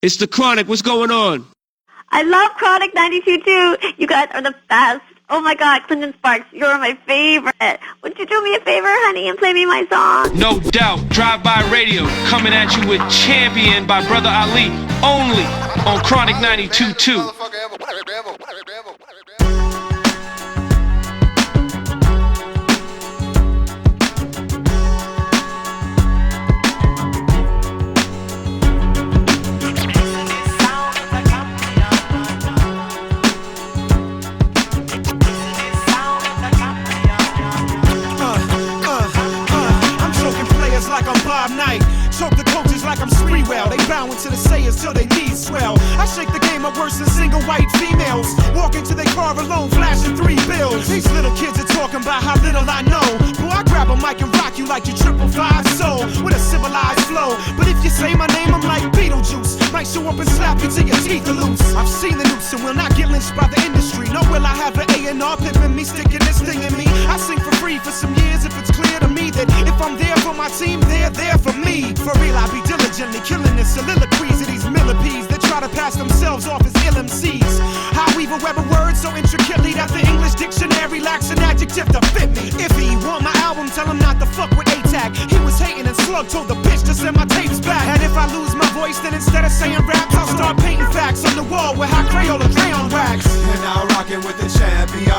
It's the Kronic. What's going on? I love Kronic 92.2. You guys are the best. Oh my God, Clinton Sparks, you're my favorite. Would you do me a favor, honey, and play me my song? No doubt. Drive-by radio coming at you with Champion by Brother Ali, only on Kronic 92.2. Choke the coaches like I'm Spreewell. They bowing to the sayers till they knees swell. I shake the game up worse than single white females. Walk into their car alone, flashing 3 bills. These little kids are talking about how little I know. Boy, I grab a mic and rock you like you 555 soul with a civilized flow. But if you say my name, I'm like Beetlejuice. Might show up and slap you till your teeth are loose. I've seen the noose and will not get lynched by the industry. Nor will I have an A&R pimping me, sticking this thing in me. I sing for free for some years if it's clear to me that if I'm there for my team, they're there for me. For real, I be diligently killing the soliloquies of these millipedes that try to pass themselves off as LMCs. How weave a web of words so intricately that the English dictionary lacks an adjective to fit me. If he want my album, tell him not to fuck with A-Tag. He was hating and Slug told the bitch to send my tapes back. And if I lose my voice, then instead of saying raps, I'll start painting facts on the wall with hot Crayola crayon wax. And now rocking with the champion.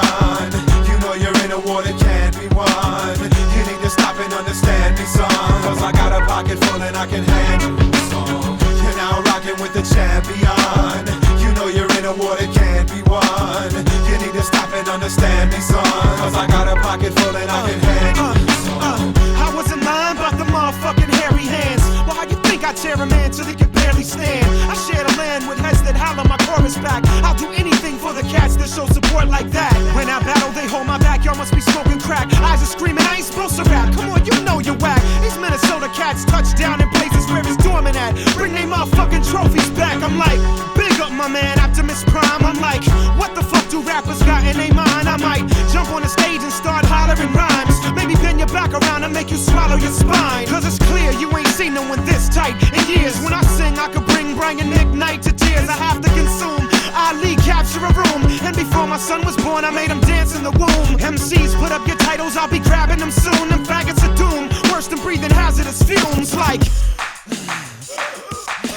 You know you're in a war that can't be won. You need to stop and understand me, son. Cause I got a pocket full and I can handle the song. You're now rocking with the champion. You know you're in a war that can't be won. You need to stop and understand me, son. Cause I got a pocket full and I can handle the song. I wasn't lying about the motherfucking hairy hands. Well, how you think I tear a man till he can barely stand? I share the land with heads that holler my chorus back. I'll do anything for the cats that show support like that. When I battle, they hold my back. Y'all must be smoking crack. Eyes are screaming, I ain't supposed to rap. Come on, you know you're whack. These Minnesota cats touch down in places where it's dormant at. Bring they motherfucking trophies back. I'm like, big up my man, Optimus Prime. I'm like, what the fuck do rappers got in their mind? I might jump on the stage and start hollering rhymes. Maybe bend your back around and make you swallow your spine. Cause it's clear you ain't seen no one this tight in years. When I sing, I could bring Brian McKnight to tears. I have to consume Ali, capture a room. And before my son was born, I made him dance in the womb. MCs, put up your titles, I'll be grabbing them soon. Them faggots are doomed, worse than breathing hazardous fumes. Like,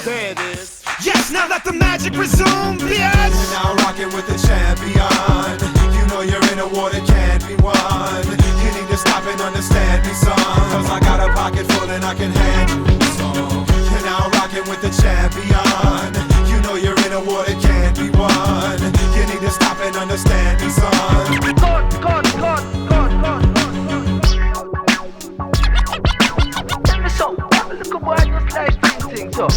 there it is. Yes, now let the magic resume, bitch. You're now rocking with the champion. You know you're in a war that can't be won. You need to stop and understand me, son. Cause I got a pocket full and I can handle the song. You're now rocking with the champion. You know you're in a war that can't be won. You need to stop and understand me, son. So, look at what I just like things up.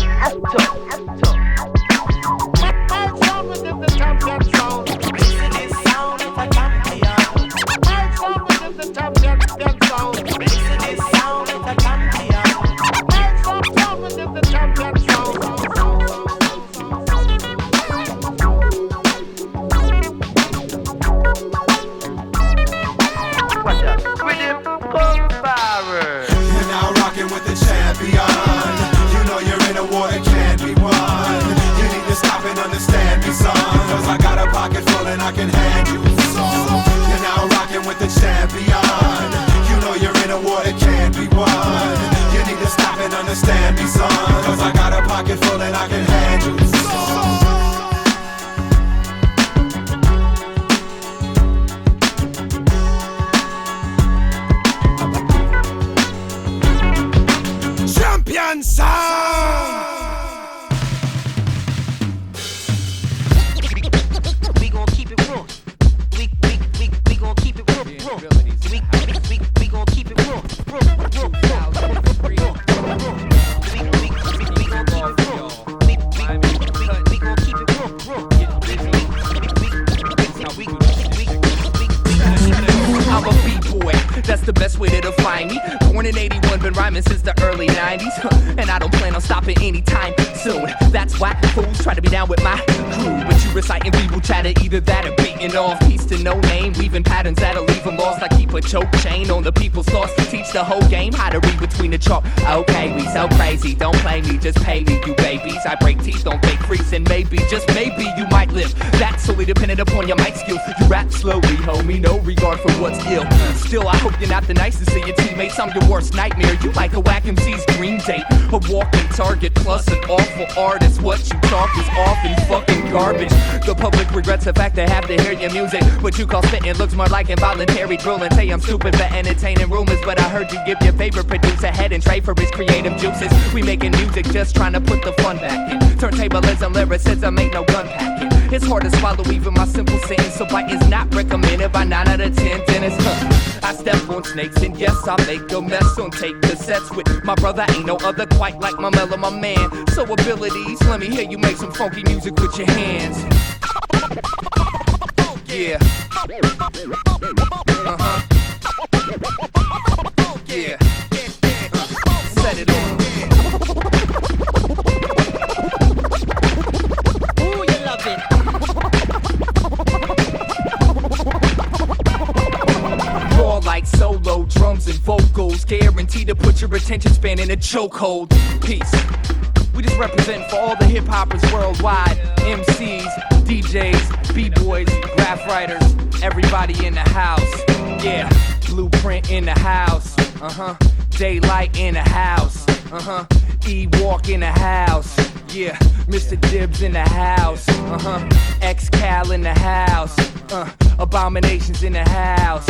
I can handle the song. You're now rocking with the champion. You know you're in a war that can't be won. You need to stop and understand me, son. Cause I got a pocket full and I can handle the song. Champion sound. That's the best way to define me. Born in 81, been rhyming since the early 90s. And I don't plan on stopping anytime soon. That's why fools try to be down with my crew, but you reciting people chatter, either that or beating off. Piece to no name, weaving patterns that'll leave them lost. I keep a choke chain on the people's thoughts to teach the whole game how to read between the chalk. Okay, we so crazy, don't play me, just pay me, you babies. I break teeth, don't fake freaks, and maybe, just maybe, you might live. That's solely dependent upon your mic skills. You rap slowly, homie, no regard for what's ill. Still, I hope you're not the nicest of your teammates. I'm your worst nightmare. You like a whack MC's dream date, a walking target plus an awful artist. What you talk is often fucking garbage. The public regrets the fact they have to hear your music. What you call spitting looks more like involuntary drooling. Say I'm stupid for entertaining rumors, but I heard you give your favorite producer head and trade for his creative juices. We making music just trying to put the fun back in. Turntablism, lyricism ain't no gun packing. It's hard to swallow even my simple sentence, so biting's not recommended by 9 out of 10 dentists. I step on snakes and yes, I make a mess on tape cassettes with my brother. Ain't no other quite like my mellow, my man. So abilities, let me hear you make some funky music with your hands. Yeah. Yeah. Set it on. Ooh, you love it. Raw like solo drums and vocals, guaranteed to put your attention span in a chokehold. Peace. We just represent for all the hip hoppers worldwide. MCs, DJs, B-boys, rap writers, everybody in the house. Yeah, Blueprint in the house. Daylight in the house. E-Walk in the house. Yeah, Mr. Dibbs in the house. X-Cal in the house. Abominations in the house.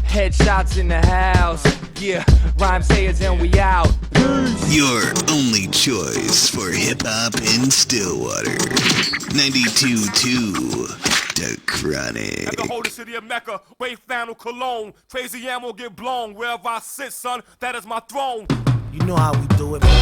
Headshots in the house. Yeah, rhyme sayers and we out. Peace. Your only choice for hip-hop in Stillwater. 92.2 The Kronic. At the holy city of Mecca, wave flannel cologne. Crazy ammo get blown. Wherever I sit, son, that is my throne. You know how we do it, man.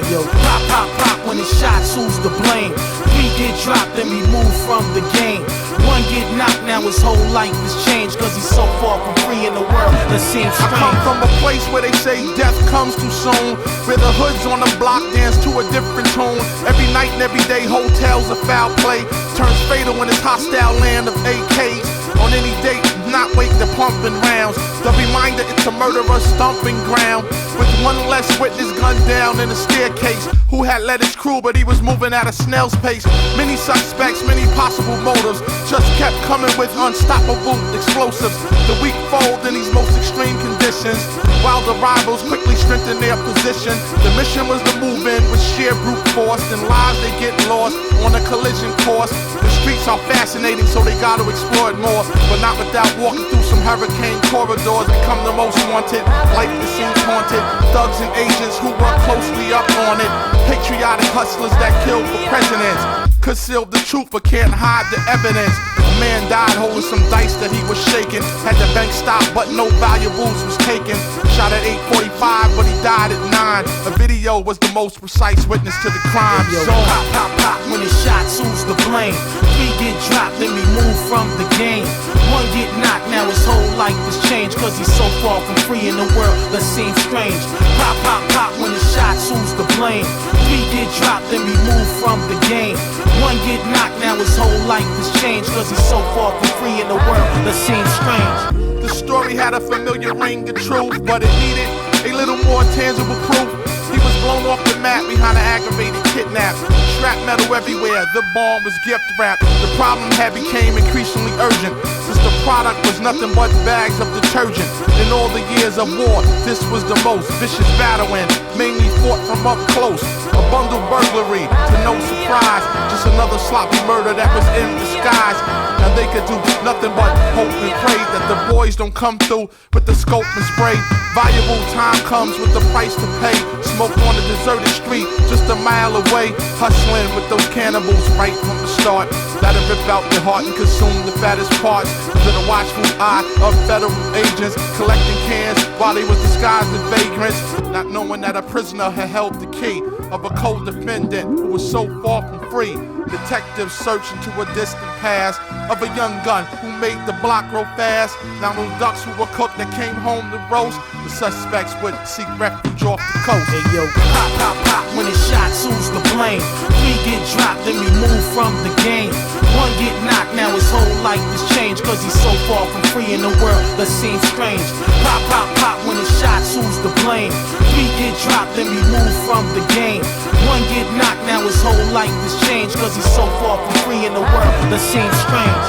Yo, pop, pop, pop when it's shots, who's to blame? 3 get dropped, then we move from the game. 1 get knocked, now his whole life is changed, cause he's so far from free in the world that seems strange. I come from a place where they say death comes too soon, where the hoods on the block dance to a different tune. Every night and every day, hotels of foul play turns fatal in this hostile land of AKs. On any date, not wait the pumping rounds. The reminder it's a murderer's stomping ground. With 1 less witness gunned down in the staircase, who had led his crew but he was moving at a snail's pace. Many suspects, many possible motives, just kept coming with unstoppable explosives. The weak fold in these most extreme conditions, while the rivals quickly strengthened their position. The mission was to move in with sheer brute force, and lives they get lost on a collision course. The streets are fascinating, so they gotta explore it more, but not without walking through some hurricane corridors. Become the most wanted, life that seems haunted. Thugs and agents who work closely up on it. Patriotic hustlers that kill for presidents. Concealed the truth but can't hide the evidence. A man died holding some dice that he was shaking. Had the bank stop but no valuables was taken. Shot at 8:45 but he died at 9. A video was the most precise witness to the crime. Yo, pop, pop, pop when it's shots, who's to blame? 3 get dropped, then we move from the game. 1 get knocked, now his whole life is changed, cause he's so far from free in the world that seems strange. Pop, pop, pop when it's shots, who's to blame? 3 get dropped, then we move from the game. 1 get knocked, now his whole life is changed, cause he's so far from free in the world that seems strange. The story had a familiar ring of truth, but it needed a little more tangible proof. He was blown off the map behind an aggravated kidnap. Shrapnel everywhere, the bomb was gift wrapped. The problem had became increasingly urgent, since the product was nothing but bags of detergent. In all the years of war, this was the most vicious battling, mainly fought from up close. A bundle burglary, to no surprise, just another sloppy murder that was in disguise. Now they could do nothing but hope and pray that the boys don't come through with the scope and spray. Valuable time comes with the price to pay. Smoke on a deserted street just a mile away, hustling with those cannibals right from the start. that'll rip out your heart and consume the fattest parts. To the watchful eye of federal agents collecting cans while they was disguised in vagrants, not knowing that a prisoner had held the key of a co-defendant who was so far from free. Detectives search into a distant past of a young gun who made the block grow fast. Now those ducks who were cooked that came home to roast, the suspects would seek refuge off the coast. Hey yo, pop, pop, pop, when it's shots, who's to blame? 3 get dropped, then we move from the game. 1 get knocked, now his whole life is changed, cause he's so far from free in the world that seems strange. Pop, pop, pop, when it's shots, who's to blame? 3 get dropped, then we move from the game. 1 get knocked, now his whole life is changed, cause he's so far from free in the world that seems strange.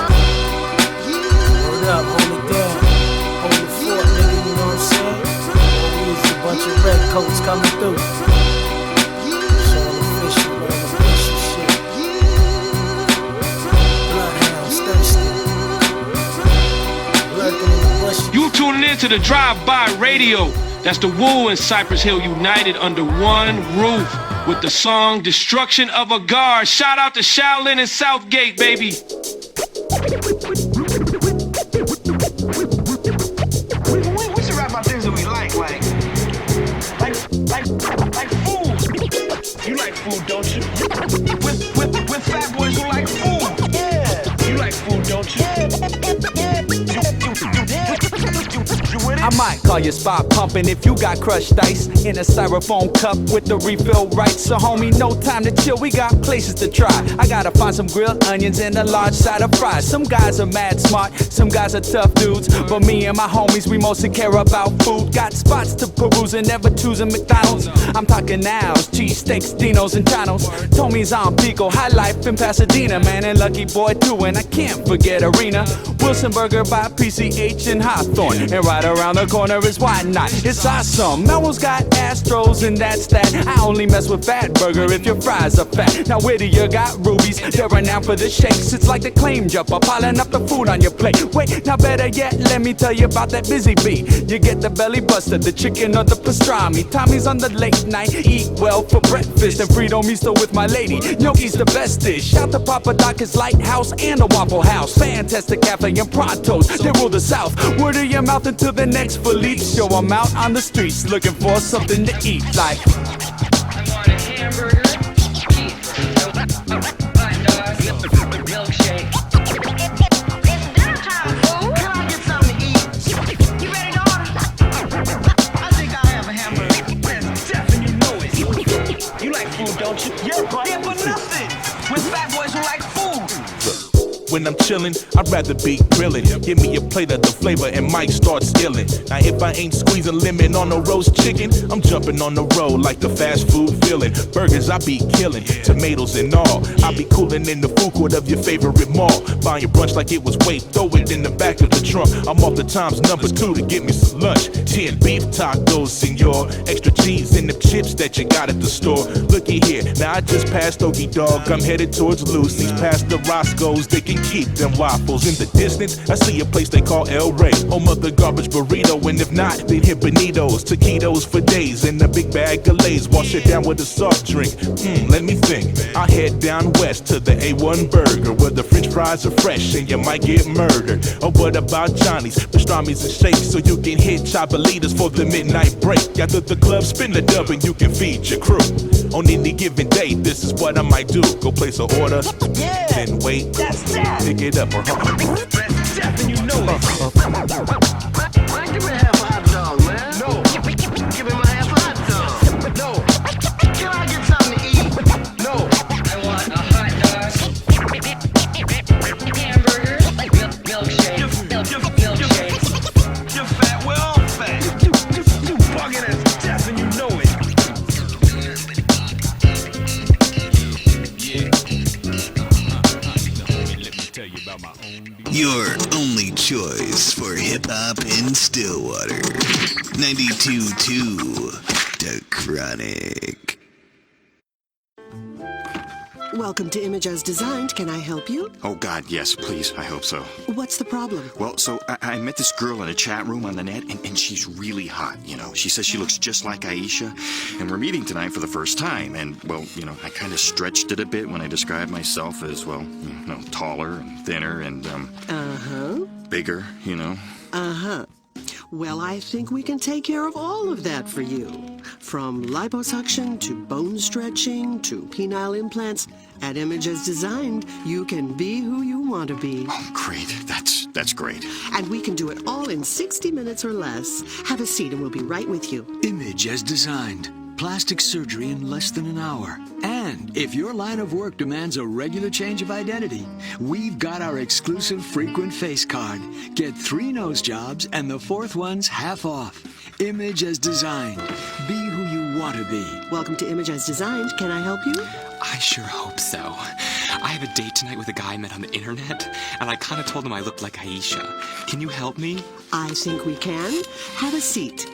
Hold up, hold it down, hold the fort, nigga, you know what I'm saying? Always a bunch of redcoats coming through. It's all official, man, official shit. Bloodhounds thirsty. Lurking in the bushes. You tuning in to the Drive-By Radio. That's the Wu and Cypress Hill united under one roof with the song Destruction of a Guard. Shout out to Shaolin and Southgate, baby. We should rap about things that we like food. You like food, don't you? With fat boys who like food. Yeah. You like food, don't you? I might call your spot pumping if you got crushed ice in a styrofoam cup with the refill right. So homie, no time to chill, we got places to try. I gotta find some grilled onions and a large side of fries. Some guys are mad smart, some guys are tough dudes, but me and my homies, we mostly care about food. Got spots to peruse and never choosing McDonald's. I'm talking nows, cheesesteaks, Dinos and Chanos. Tommy's on Pico, High Life in Pasadena, man, and Lucky Boy too, and I can't forget Arena. Wilson Burger by PCH and Hawthorne, and right around the corner is Why Not. It's awesome. Melrose got Astros and that's that. I only mess with Fat Burger if your fries are fat. Now Whittier got Rubies, they're renowned for the shakes. It's like the claim jumper, piling up the food on your plate. Wait, now better yet, let me tell you about that Busy Bee. You get the belly buster, the chicken or the pastrami. Tommy's on the late night, eat well for breakfast, and Frito Misto with my lady. Gnocchi's the best dish. Shout to Papa Doc, his Lighthouse and the Waffle House. Fantastic Cafe and Prontos, they rule the South. Word of your mouth until the next Philippe show. I'm out on the streets looking for something to eat. Like I want a hamburger, cheeseburger, hot dog, milkshake. It's dinner time, fool. Can I get something to eat? You ready to order? I think I'll have a hamburger. That's Jeff and you know it. You like food, don't you? Yeah, but nothing. With fat boys who like food. When I'm chillin', I'd rather be grillin'. Give me a plate of the flavor and Mike starts illin'. Now if I ain't squeezing lemon on a roast chicken, I'm jumping on the road like the fast food villain. Burgers I be killing, tomatoes and all. I be coolin' in the food court of your favorite mall. Buying your brunch like it was weight, throw it in the back of the trunk. I'm off the Times numbers 2 to get me some lunch. 10 beef tacos, senor. Extra cheese in the chips that you got at the store. Looky here, now I just passed Okie Dog. I'm headed towards Lucy's, past the Roscoe's. They can keep them waffles. In the distance, I see a place they call El Rey. Home of the garbage burrito, and if not, they'd hit Bonitos. Taquitos for days, and a big bag of Lay's. Wash it down with a soft drink. Let me think. I'll head down west to the A1 Burger, where the french fries are fresh and you might get murdered. Or what about Johnny's, pastrami's and shakes, so you can hit Chapalitas for the midnight break. After the club, spin the dub and you can feed your crew. On any given day, this is what I might do. Go place an order, then wait, pick it up or That's Jeff and you know it. Man, give me half a hot dog, man. No. Give me my half a hot dog. No. Can I get something to eat? No. I want a hot dog, hamburger, milkshake. You're fat, we're all fat. You bugging as Jeff and you know it. Your only choice for hip-hop in Stillwater. 92.2, The Kronic. Welcome to Image as Designed. Can I help you? Oh, God, yes, please. I hope so. What's the problem? Well, so I met this girl in a chat room on the net, and she's really hot, you know. She says she looks just like Aisha, and we're meeting tonight for the first time. And, well, you know, I kind of stretched it a bit when I described myself as, well, you know, taller and thinner and, bigger, you know. Well, I think we can take care of all of that for you. From liposuction to bone stretching to penile implants, at Image as Designed, you can be who you want to be. Oh, great. That's great. And we can do it all in 60 minutes or less. Have a seat and we'll be right with you. Image as Designed. Plastic surgery in less than an hour. And if your line of work demands a regular change of identity, we've got our exclusive frequent face card. Get 3 nose jobs and the 4th one's half off. Image as Designed. Be who you want to be. Welcome to Image as Designed. Can I help you? I sure hope so. I have a date tonight with a guy I met on the internet, and I kind of told him I looked like Aisha. Can you help me? I think we can. Have a seat.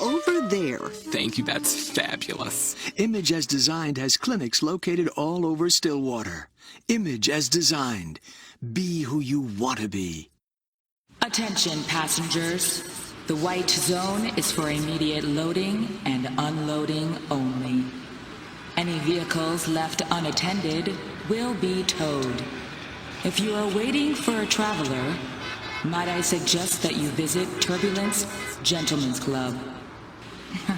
Over there. Thank you, that's fabulous. Image as Designed has clinics located all over Stillwater. Image as Designed. Be who you want to be. Attention passengers. The white zone is for immediate loading and unloading only. Any vehicles left unattended will be towed. If you are waiting for a traveler, might I suggest that you visit Turbulence Gentlemen's Club?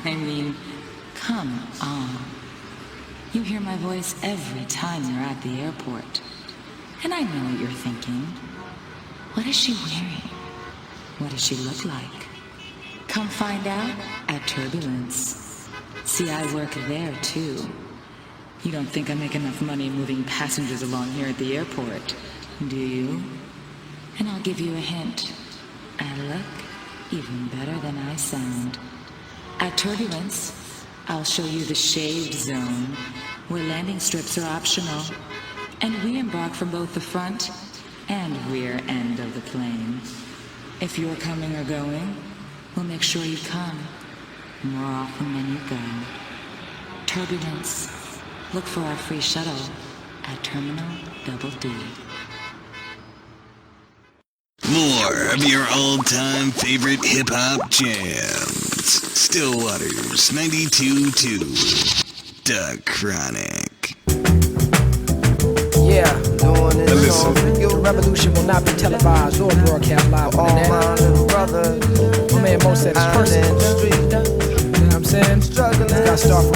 I mean, come on. You hear my voice every time you're at the airport. And I know what you're thinking. What is she wearing? What does she look like? Come find out at Turbulence. See, I work there too. You don't think I make enough money moving passengers along here at the airport, do you? And I'll give you a hint. I look even better than I sound. At Turbulence, I'll show you the shaved zone, where landing strips are optional, and we embark from both the front and rear end of the plane. If you're coming or going, we'll make sure you come more often than you go. Turbulence. Look for our free shuttle at Terminal Double D. More of your all-time favorite hip-hop jams. Stillwater's 92.2. The Kronic. Yeah, doing this song for you. The revolution will not be televised or broadcast live on the net. All my little brothers. My man Mo said it's personal.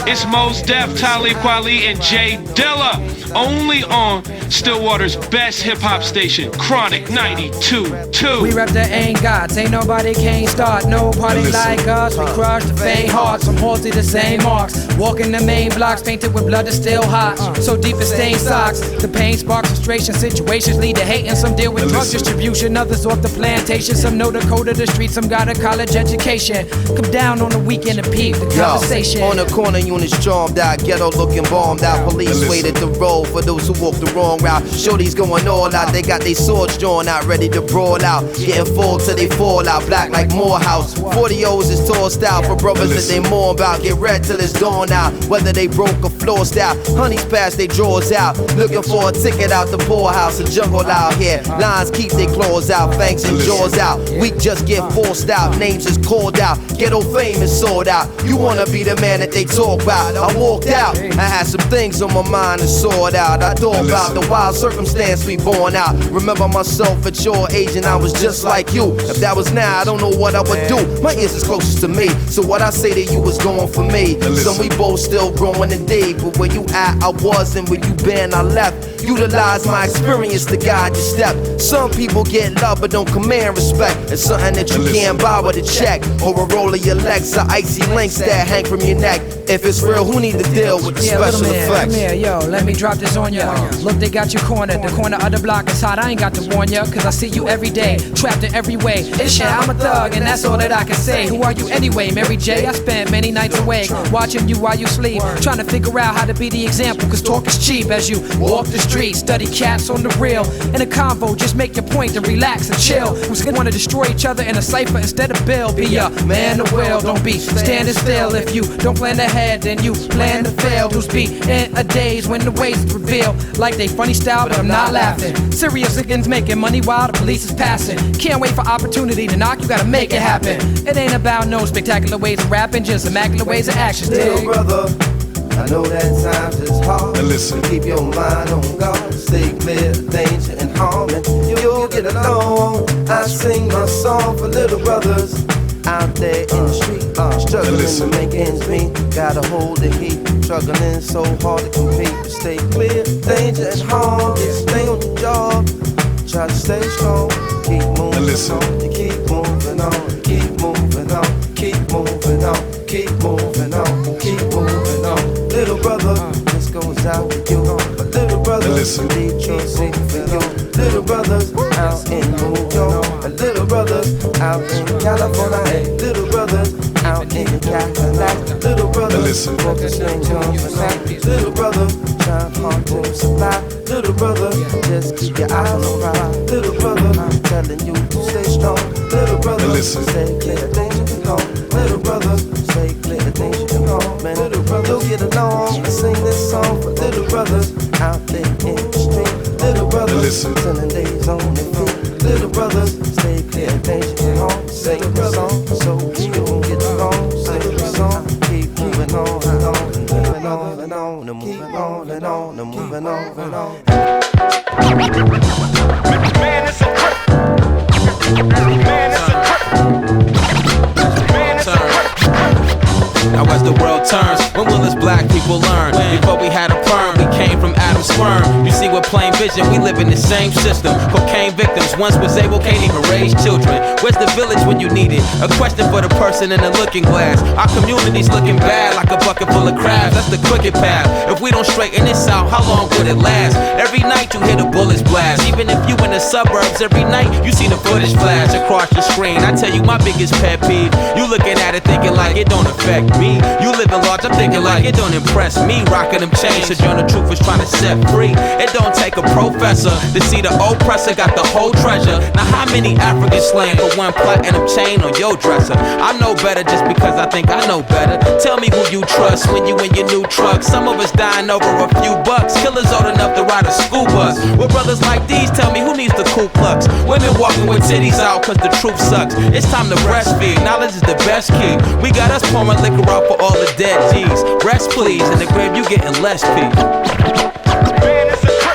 It's Mos Def, Talib Kweli, and J Dilla, only on Stillwater's best hip-hop station, Kronic 92.2. We rep the ain't gods, ain't nobody can't start no party like us. We crush the faint hearts, from halls to the same marks. Walking the main blocks, painted with blood that's still hot. So deep it stains socks. The pain sparks frustration, situations lead to hate, and some deal with drug distribution. Others off the plantation, some know the code of the street, some got a college education. Come down on the weekend and peep the conversation. On the corner, units charmed out, ghetto looking bombed out. Police waited the road for those who walked the wrong route. Shorties going all out, they got their swords drawn out, ready to brawl out. Getting full till they fall out, black like Morehouse. 40-O's is tossed out for brothers that they mourn about. Get red till it's dawn out, whether they broke or flossed out. Honeys pass they drawers out, looking for a ticket out the poorhouse. A jungle out here, lions keep their claws out, fangs and jaws out. We just get forced out, names is called out. Ghetto fame is sold out. You wanna be the man that they talk about. I walked out, I had some things on my mind to sort out. I thought about the wild circumstance we born out. Remember myself at your age and I was just like you. If that was now, I don't know what I would do. My ears is closest to me, so what I say to you was going for me. So we both still growing indeed, but where you at, I was, and where you been, I left. Utilize my experience to guide your step. Some people get love but don't command respect. It's something that you can't buy with a check, or a roll of your legs, or icy links that hang from your neck. If it's real, who need to deal with the special effects? Come here, yo, let me drop this on ya. Look, they got you cornered. The corner of the block is hot, I ain't got to warn ya, cause I see you every day, trapped in every way. It's shit, I'm a thug, and that's all that I can say. Who are you anyway, Mary J? I spent many nights awake, watching you while you sleep, trying to figure out how to be the example, cause talk is cheap as you walk the street. street, study cats on the real. In a convo, just make your point and relax and chill. Who's gonna wanna destroy each other in a cipher instead of Bill? Be a man of will, don't be standing still. If you don't plan ahead, then you plan to fail. Who's be in a daze when the ways reveal like they funny style, but I'm not laughing. Serious niggas making money while the police is passing. Can't wait for opportunity to knock, you gotta make it happen. It ain't about no spectacular ways of rapping, just immaculate ways of action. Little brother, I know that times is hard. Listen. Keep your mind on God, stay clear of danger and harm, and you'll get along. I sing my song for little brothers out there in the street, struggling to make ends meet. Gotta hold the heat, struggling so hard to compete. Stay clear, danger and harm. Stay on the job, try to stay strong. Keep moving on, you keep moving on, keep moving on, keep moving on, keep moving on, keep moving on. Little brother, this goes out to you. Little brother, Detroit City for you. Little brothers out in New York, little brothers out in California, little brothers out in Cadillac, little brothers focusing on the night, little brother trying hard to supply, little brother just keep your eyes on the prize, little brother I'm telling you to stay strong, little brother stay clear of danger and harm, little brother stay clear of danger and harm, man, little brother you'll get along and sing this song for little brothers out there in the street, little brothers telling days on their feet, little brothers stay clear of danger and harm, sing the song so you don't get along, sing the song, keep moving on and on and moving on and on and moving on and on and moving on and on. Man, it's a trip. Man, it's a trip. Man, it's a trip. Now as the world turns, when will us black people learn? Before we had a perm, we came from Adam's sperm. You see with plain vision, we live in the same system. Cocaine victims, once was able, can't even raise children. Where's the village when you need it? A question for the person in the looking glass. Our community's looking bad, like a bucket full of crabs. That's the crooked path. If we don't straighten this out, how long would it last? Every night you hear the bullets blast. Even if you in the suburbs, every night you see the footage flash across your screen. I tell you my biggest pet peeve. You looking at it thinking like it don't affect me. You living large, I'm thinking like it don't impress me. Rocking them chains, Sojourner Truth is trying to set free. It don't take a professor to see the oppressor got the whole treasure. Now how many Africans slain for one platinum chain on your dresser? I know better just because I think I know better. Tell me who you trust when you in your new truck. Some of us dying over a few bucks. Killers old enough to ride a school bus. With brothers like these, tell me who needs the Ku Klux? Women walking with titties out cause the truth sucks. It's time to breastfeed, knowledge is the best key. We got us pouring liquor out for all the dead G's. Rest please, in the grave you getting less peace. Man, it's a trip.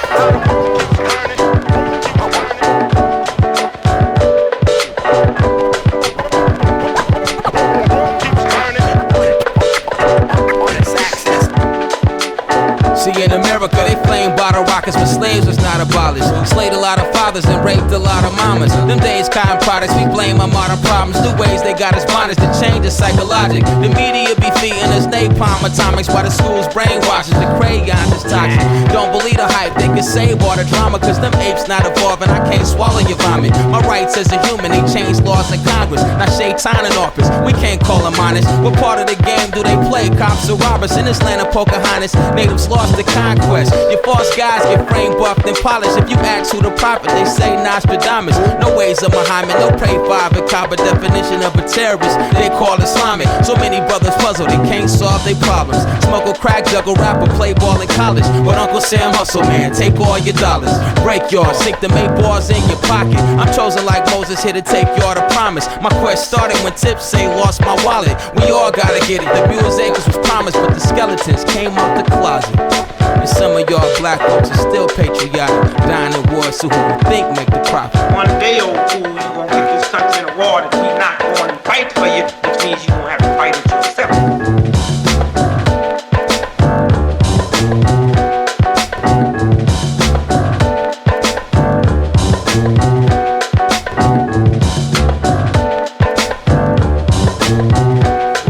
See, in America, they flame bottle rockets, but slaves was not abolished. Slayed a lot of fathers and raped a lot of mamas. Them days, cotton products, we blame our modern problems. New ways they got us bondage to change the psychologic. The media be feeding us napalm atomics while the schools brainwashes. The crayons is toxic. Don't believe the hype, they can save all the drama, cause them apes not evolving. I can't swallow your vomit. My rights as a human, they changed laws in Congress. Now Shaitan in office, we can't call them honest. What part of the game do they play? Cops or robbers in this land of Pocahontas. Natives lost the conquest. Your false guys get frame buffed and polished. If you ask who the prophet, they say Nostradamus. No ways of Muhammad, no pray father. Cop a definition of a terrorist, they call Islamic. So many brothers puzzle, they can't solve their problems. Smoke a crack, juggle, rapper, play ball in college. But Uncle Sam hustle, man, take all your dollars. Break yours, sink them 8 bars in your pocket. I'm chosen like Moses, here to take y'all to promise. My quest started when Tips say lost my wallet. We all gotta get it, the music was promised, but the skeletons came out the closet. And some of y'all black folks are still patriotic, dying in wars, so who you think make the profit? One day, old fool, you gon' get this country in a war that we not going to fight for you, which means you gon' have to fight it yourself.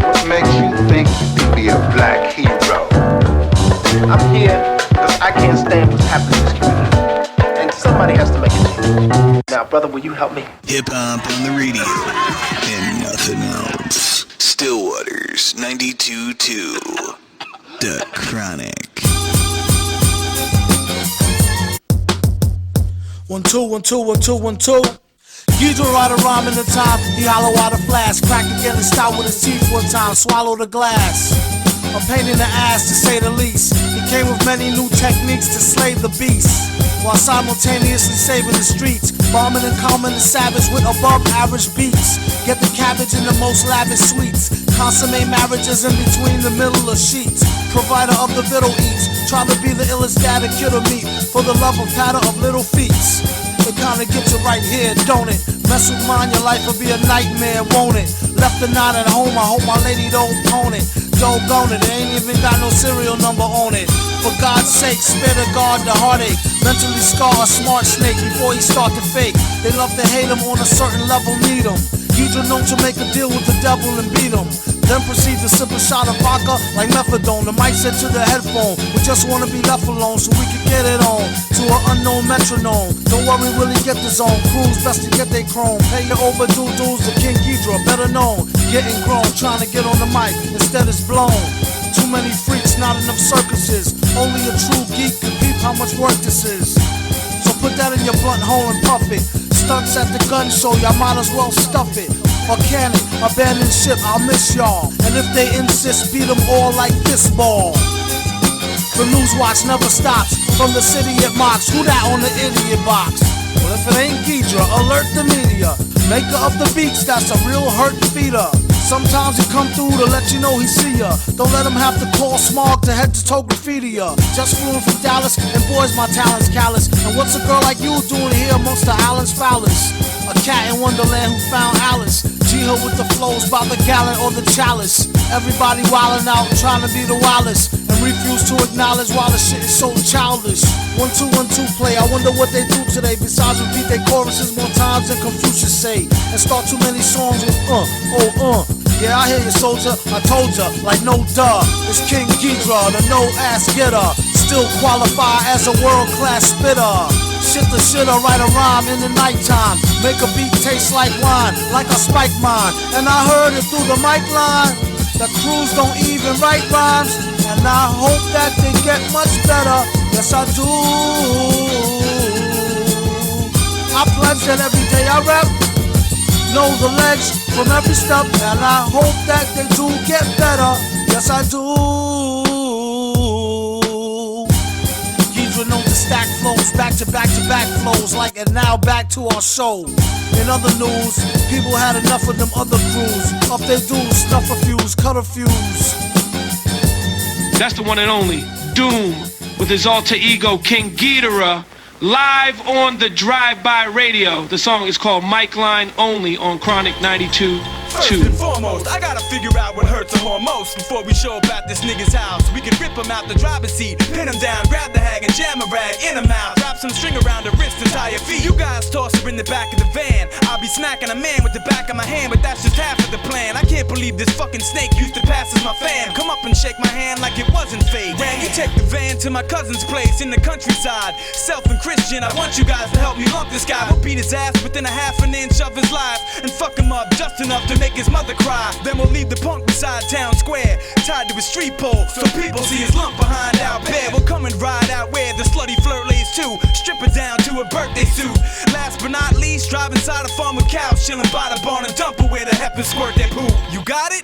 What makes you think you can be a black hero? I'm here because I can't stand what's happening in this community. And somebody has to make a change. Now, brother, will you help me? Hip-hop on the radio and nothing else. Stillwater's 92.2. The Kronic. 1 2 1 2 1 2 1 2. Guido write a rhyme in the time, he hollow out a flask. Crack again and stout with his teeth one time, swallow the glass. A pain in the ass to say the least. He came with many new techniques to slay the beast, while simultaneously saving the streets. Bombing and calming the savage with above average beats. Get the cabbage in the most lavish sweets. Consummate marriages in between the middle of sheets. Provider of the middle eats. Try to be the illest dad a kid will meet. For the love of patter of little feats. It kinda gets you right here, don't it? Mess with mine, your life will be a nightmare, won't it? Left the night at home, I hope my lady don't own it. Doggone it, it ain't even got no serial number on it. For God's sake, spare the guard the heartache. Mentally scar a smart snake before he start to fake. They love to hate him on a certain level, need him. He's known to make a deal with the devil and beat him. Then proceed to sip a shot of vodka like methadone. The mic said to the headphone, we just wanna be left alone so we can get it on to an unknown metronome. Don't worry, really get the zone. Crews best to get they chrome. Pay your overdue dues to King Ghidra, better known. Getting grown, trying to get on the mic, instead it's blown. Too many freaks, not enough circuses. Only a true geek can peep how much work this is. So put that in your blunt hole and puff it. Stunts at the gun show, y'all might as well stuff it. Or can it? Abandon ship, I'll miss y'all. And if they insist, beat them all like fistball. The news watch never stops. From the city it mocks. Who that on the idiot box? Well, if it ain't Ghidra, alert the media. Maker of the beats, that's a real hurt feeder. Sometimes he come through to let you know he see ya. Don't let him have to call Smog to head to toe graffiti ya. Just flew in from Dallas, and boys my talent's callous. And what's a girl like you doing here amongst the Allen's Fowlers? A cat in Wonderland who found Alice. G-Hill with the flows by the gallon or the chalice. Everybody wildin' out, trying to be the wildest. And refuse to acknowledge why the shit is so childish. 1 2 1 2 play, I wonder what they do today. Besides repeat their choruses more times than Confucius say. And start too many songs with Yeah, I hear you, soldier, I told ya, like no duh. It's King Ghidra, the no-ass getter. Still qualify as a world-class spitter. Shit the shitter, write a rhyme in the nighttime. Make a beat taste like wine, like a spike mine. And I heard it through the mic line. The crews don't even write rhymes. And I hope that they get much better. Yes, I do. I pledge that every day I rap. Know the legs from every step, and I hope that they do get better. Yes, I do. Ghidra known to stack flows, back to back to back flows, like and now back to our show. In other news, people had enough of them other crews. Up their dues, snuff a fuse, cut a fuse. That's the one and only Doom with his alter ego King Ghidra. Live on the Drive-By Radio. The song is called Mic Line Only on Kronic 92.2. First and foremost, I gotta figure out what hurts him most before we show up at this nigga's house. We can rip him out the driver's seat, pin him down, grab the hag and jam a rag in him out. Wrap some string around the wrist and tie your feet. You guys toss her in the back of the van. I'll be smacking a man with the back of my hand, but that's just half of the plan. I can't believe this fucking snake used to pass as my fam. Come up and shake my hand like it wasn't fake. Man, you take the van to my cousin's place in the countryside. Self and Christian, I want you guys to help me lump this guy. We'll beat his ass within a half an inch of his life and fuck him up just enough to make his mother cry. Then we'll leave the punk beside town square, tied to a street pole, so people see his lump behind our bed. We'll come and ride out where the slutty flirt lays too, strip her down to a birthday suit. Last but not least, drive inside a farm with cows, chilling by the barn and dump her where the heifer squirt their poo. You got it?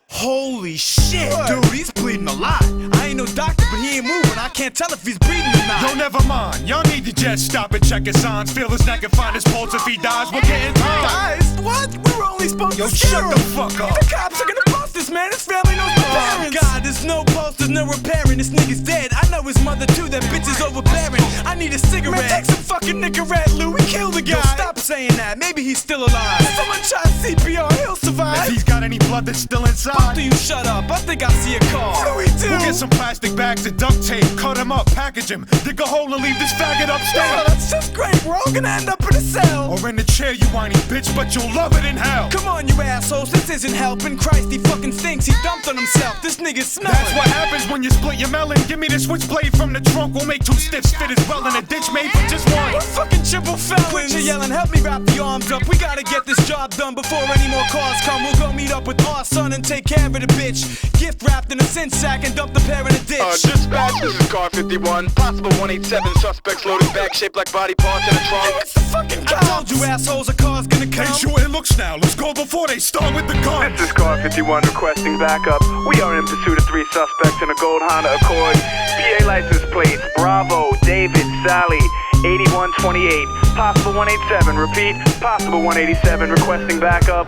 Holy shit, dude, he's bleeding a lot. I ain't no doctor, but he ain't moving. I can't tell if he's breathing or not. Yo, never mind. Y'all need to just stop and check his signs. Feel his neck and find his pulse. If he dies, we're getting time. Guys, what? We were only supposed to shut the fuck up. The cops are gonna bust this, man. His family knows the parents. God, there's no pulse, there's no repairing. This nigga's dead. I know his mother too. That bitch is overbearing. I need a cigarette. Man, take some fucking Nicorette, Lou. We killed the guy. Yo, stop saying that. Maybe he's still alive. If someone tries CPR, he'll survive. If he's got any blood that's still inside. After you shut up, I think I see a car. What do we do? We'll get some plastic bags and duct tape, cut him up, package him, dig a hole and leave this faggot upstairs. Oh, that's just great. We're all gonna end up in a cell. Or in the chair, you whiny bitch, but you'll love it in hell. Come on, you assholes, this isn't helping. Christ, he fucking stinks. He dumped on himself. This nigga's smelling. That's what happens when you split your melon. Give me the switchblade from the trunk. We'll make two stiffs fit as well in a ditch made for just one. We're fucking triple felons. Quit your yelling, help me wrap the arms up. We gotta get this job done before any more cars come, we'll go meet up with our son and take care of the bitch. Gift wrapped in a sin sack and dump the pair in a ditch. Dispatch, this is car 51. Possible 187 suspects loaded back, shaped like body parts in a trunk. It's the fucking gun. I told you assholes, a car's gonna come. Hey, sure it looks now. Let's go before they start with the gun. This is car 51 requesting backup. We are in pursuit of 3 suspects in a gold Honda Accord. PA license plates, Bravo, David, Sally, 8128. Possible 187, repeat, possible 187 requesting backup.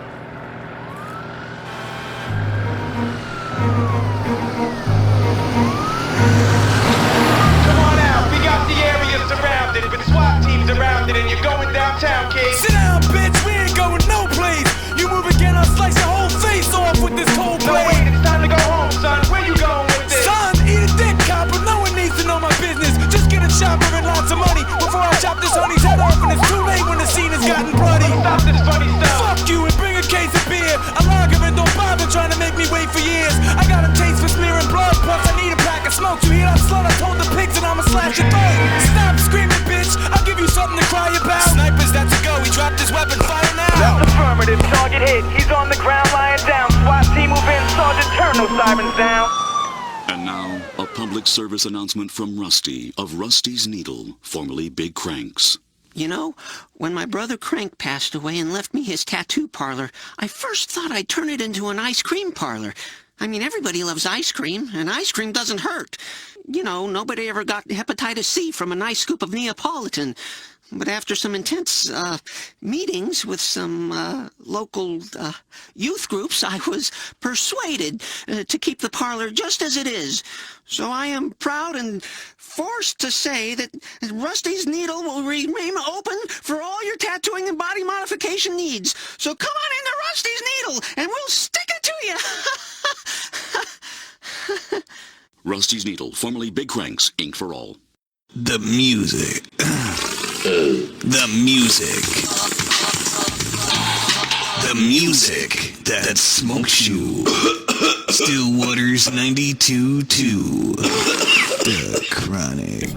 Surrounded with SWAT teams around it, and you're going downtown, kid. Sit down, bitch. We ain't going no place. You move again, I'll slice your whole face off with this cold blade. No, wait, it's time to go home, son. Where you going with this? Son, eat a dick, copper. No one needs to know my business. Just get a chopper and lots of money before I chop this honey's head off, and it's too late when the scene has gotten bloody. Stop this funny stuff. Fuck you and bring a case of beer. I log him and don't bother trying to make me wait for years. I got a taste for smearing blood, plus I need a pack of smoke. You hear that slut? I told the pigs and I'ma slash your throat. Stop screaming, bitch. I'll give you something to cry about. Snipers, that's a go. He dropped his weapon. Fire now. That's affirmative. Target hit. He's on the ground lying down. SWAT team move in. Sergeant, turn those sirens down. And now, a public service announcement from Rusty of Rusty's Needle, formerly Big Cranks. You know, when my brother Crank passed away and left me his tattoo parlor, I first thought I'd turn it into an ice cream parlor. I mean, everybody loves ice cream, and ice cream doesn't hurt. You know, nobody ever got hepatitis C from a nice scoop of Neapolitan. But after some intense meetings with some local youth groups, I was persuaded to keep the parlor just as it is. So I am proud and forced to say that Rusty's Needle will remain open for all your tattooing and body modification needs. So come on into Rusty's Needle, and we'll stick it to you. Rusty's Needle, formerly Big Cranks, Ink for All. The music. The music. The music that smokes you. Stillwater's 92.2. The Kronic.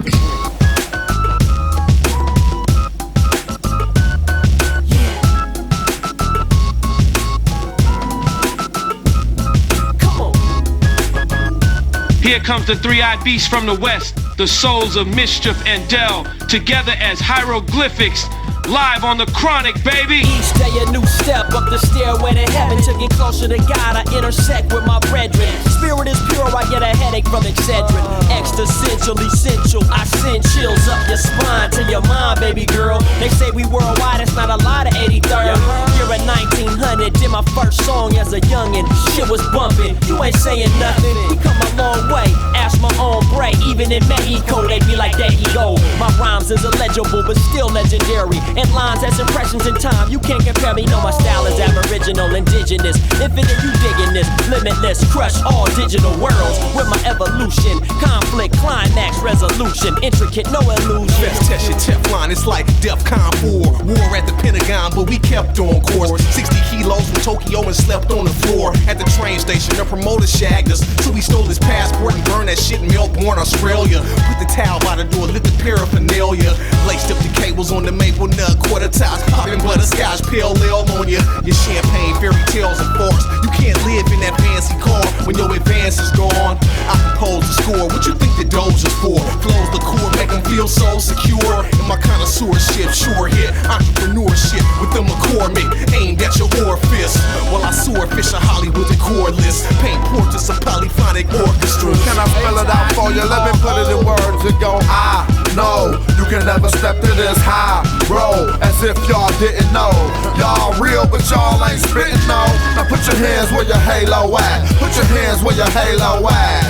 Here comes the three-eyed beast from the west, the souls of Mischief and Del, together as Hieroglyphics, live on the Kronic, baby. Each day a new step up the stairway to heaven. To get closer to God, I intersect with my brethren. Spirit is pure, I get a headache from Excedrin. Existential, essential, I send chills up your spine to your mind, baby girl. They say we worldwide, it's not a lot of 83rd. Year of 1900, did my first song as a youngin'. Shit was bumpin', you ain't saying nothing. We come a long way, ask my own Bray. Even in Mexico, they be like, there he go. My rhymes is illegible, but still legendary. And lines as impressions in time, you can't compare me. No, my style is aboriginal, indigenous. Infinite, you digging this, limitless. Crush all digital worlds with my evolution. Conflict, climax, resolution. Intricate, no illusion. Best test your Teflon, it's like DEFCON 4. War at the Pentagon, but we kept on course. 60 kilos from Tokyo and slept on the floor. At the train station, the promoter shagged us. So we stole his passport and burned that shit in Melbourne, Australia. Put the towel by the door, lit the paraphernalia. Laced up the cables on the maple nut. Quarter tops, popping butterscotch, pale ale on you. Your champagne, fairy tales, and farce. You can't live in that fancy car when your advance is gone. I propose to score. What you think the Doge is for? Flows the core, make them feel so secure. In my connoisseurship, sure hit entrepreneurship with the McCormick aimed at your orifice. While I swordfish in Hollywood and cordless, paint portraits of polyphonic orchestras. Can I spell it out for you? Let me put it in words and go. I know you can never step to this high road as if y'all didn't know. Y'all real, but y'all ain't spitting no. Now put your hands where your halo at. Put your hands where your halo at.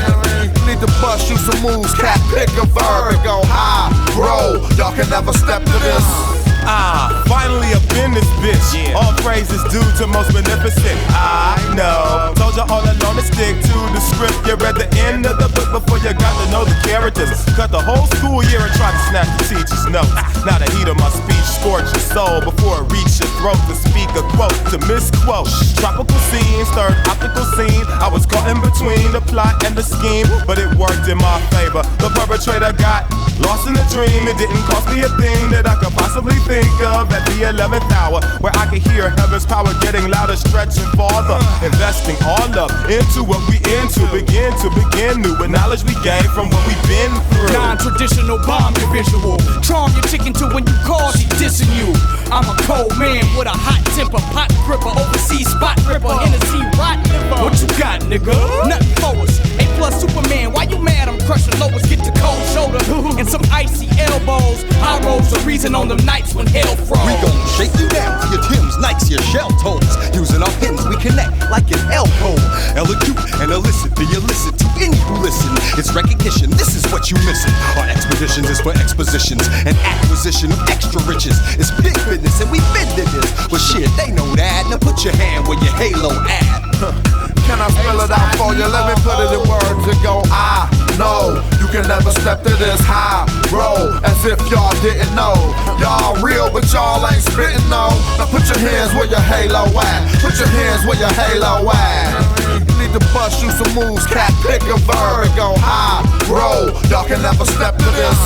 Need to bust you some moves, cat, pick a verb and go high road. Y'all can never step to this. Finally up in this bitch. Yeah. All praises due to most beneficent. I know. Told you all along to stick to the script. You read the end of the book before you got to know the characters. Cut the whole school year and try to snap the teacher's notes. Now the heat of my speech scorch your soul before it reach your throat to speak a quote to misquote. Tropical scenes, third optical scene. I was caught in between the plot and the scheme, but it worked in my favor. The perpetrator got lost in the dream. It didn't cost me a thing that I could possibly think. think of at the 11th hour, where I can hear heaven's power getting louder, stretching farther, investing all up into what we into, begin new with knowledge we gain from what we've been through. Non-traditional bomb your visual, charm your chicken to when you call, she dissing you. I'm a cold man with a hot temper, pot gripper, overseas spot ripper, Hennessy rot liver. What you got, nigga? Nothing for us. A plus Superman, why you mad? I'm crushing lowest, get the cold shoulder and some icy elbows. I rose the reason on them nights when hell froze. We gon' shake you down to your Timbs, Nikes, your shell toes. Using our pins, we connect like an L-code. Elegant and illicit, the illicit to any who listen. It's recognition, this is what you missing. Our expeditions is for expositions and acquisition of extra riches. It's big business and we been in this. Well shit, they know that. Now put your hand where your halo at. Can I spell it out for you? Let me put it in words and go, I know you can never step to this high road as if y'all didn't know. Y'all real, but y'all ain't spitting no. Now put your hands where your halo at. Put your hands where your halo at. You need to bust you some moves, cat, pick a verb and go high road. Y'all can never step to this.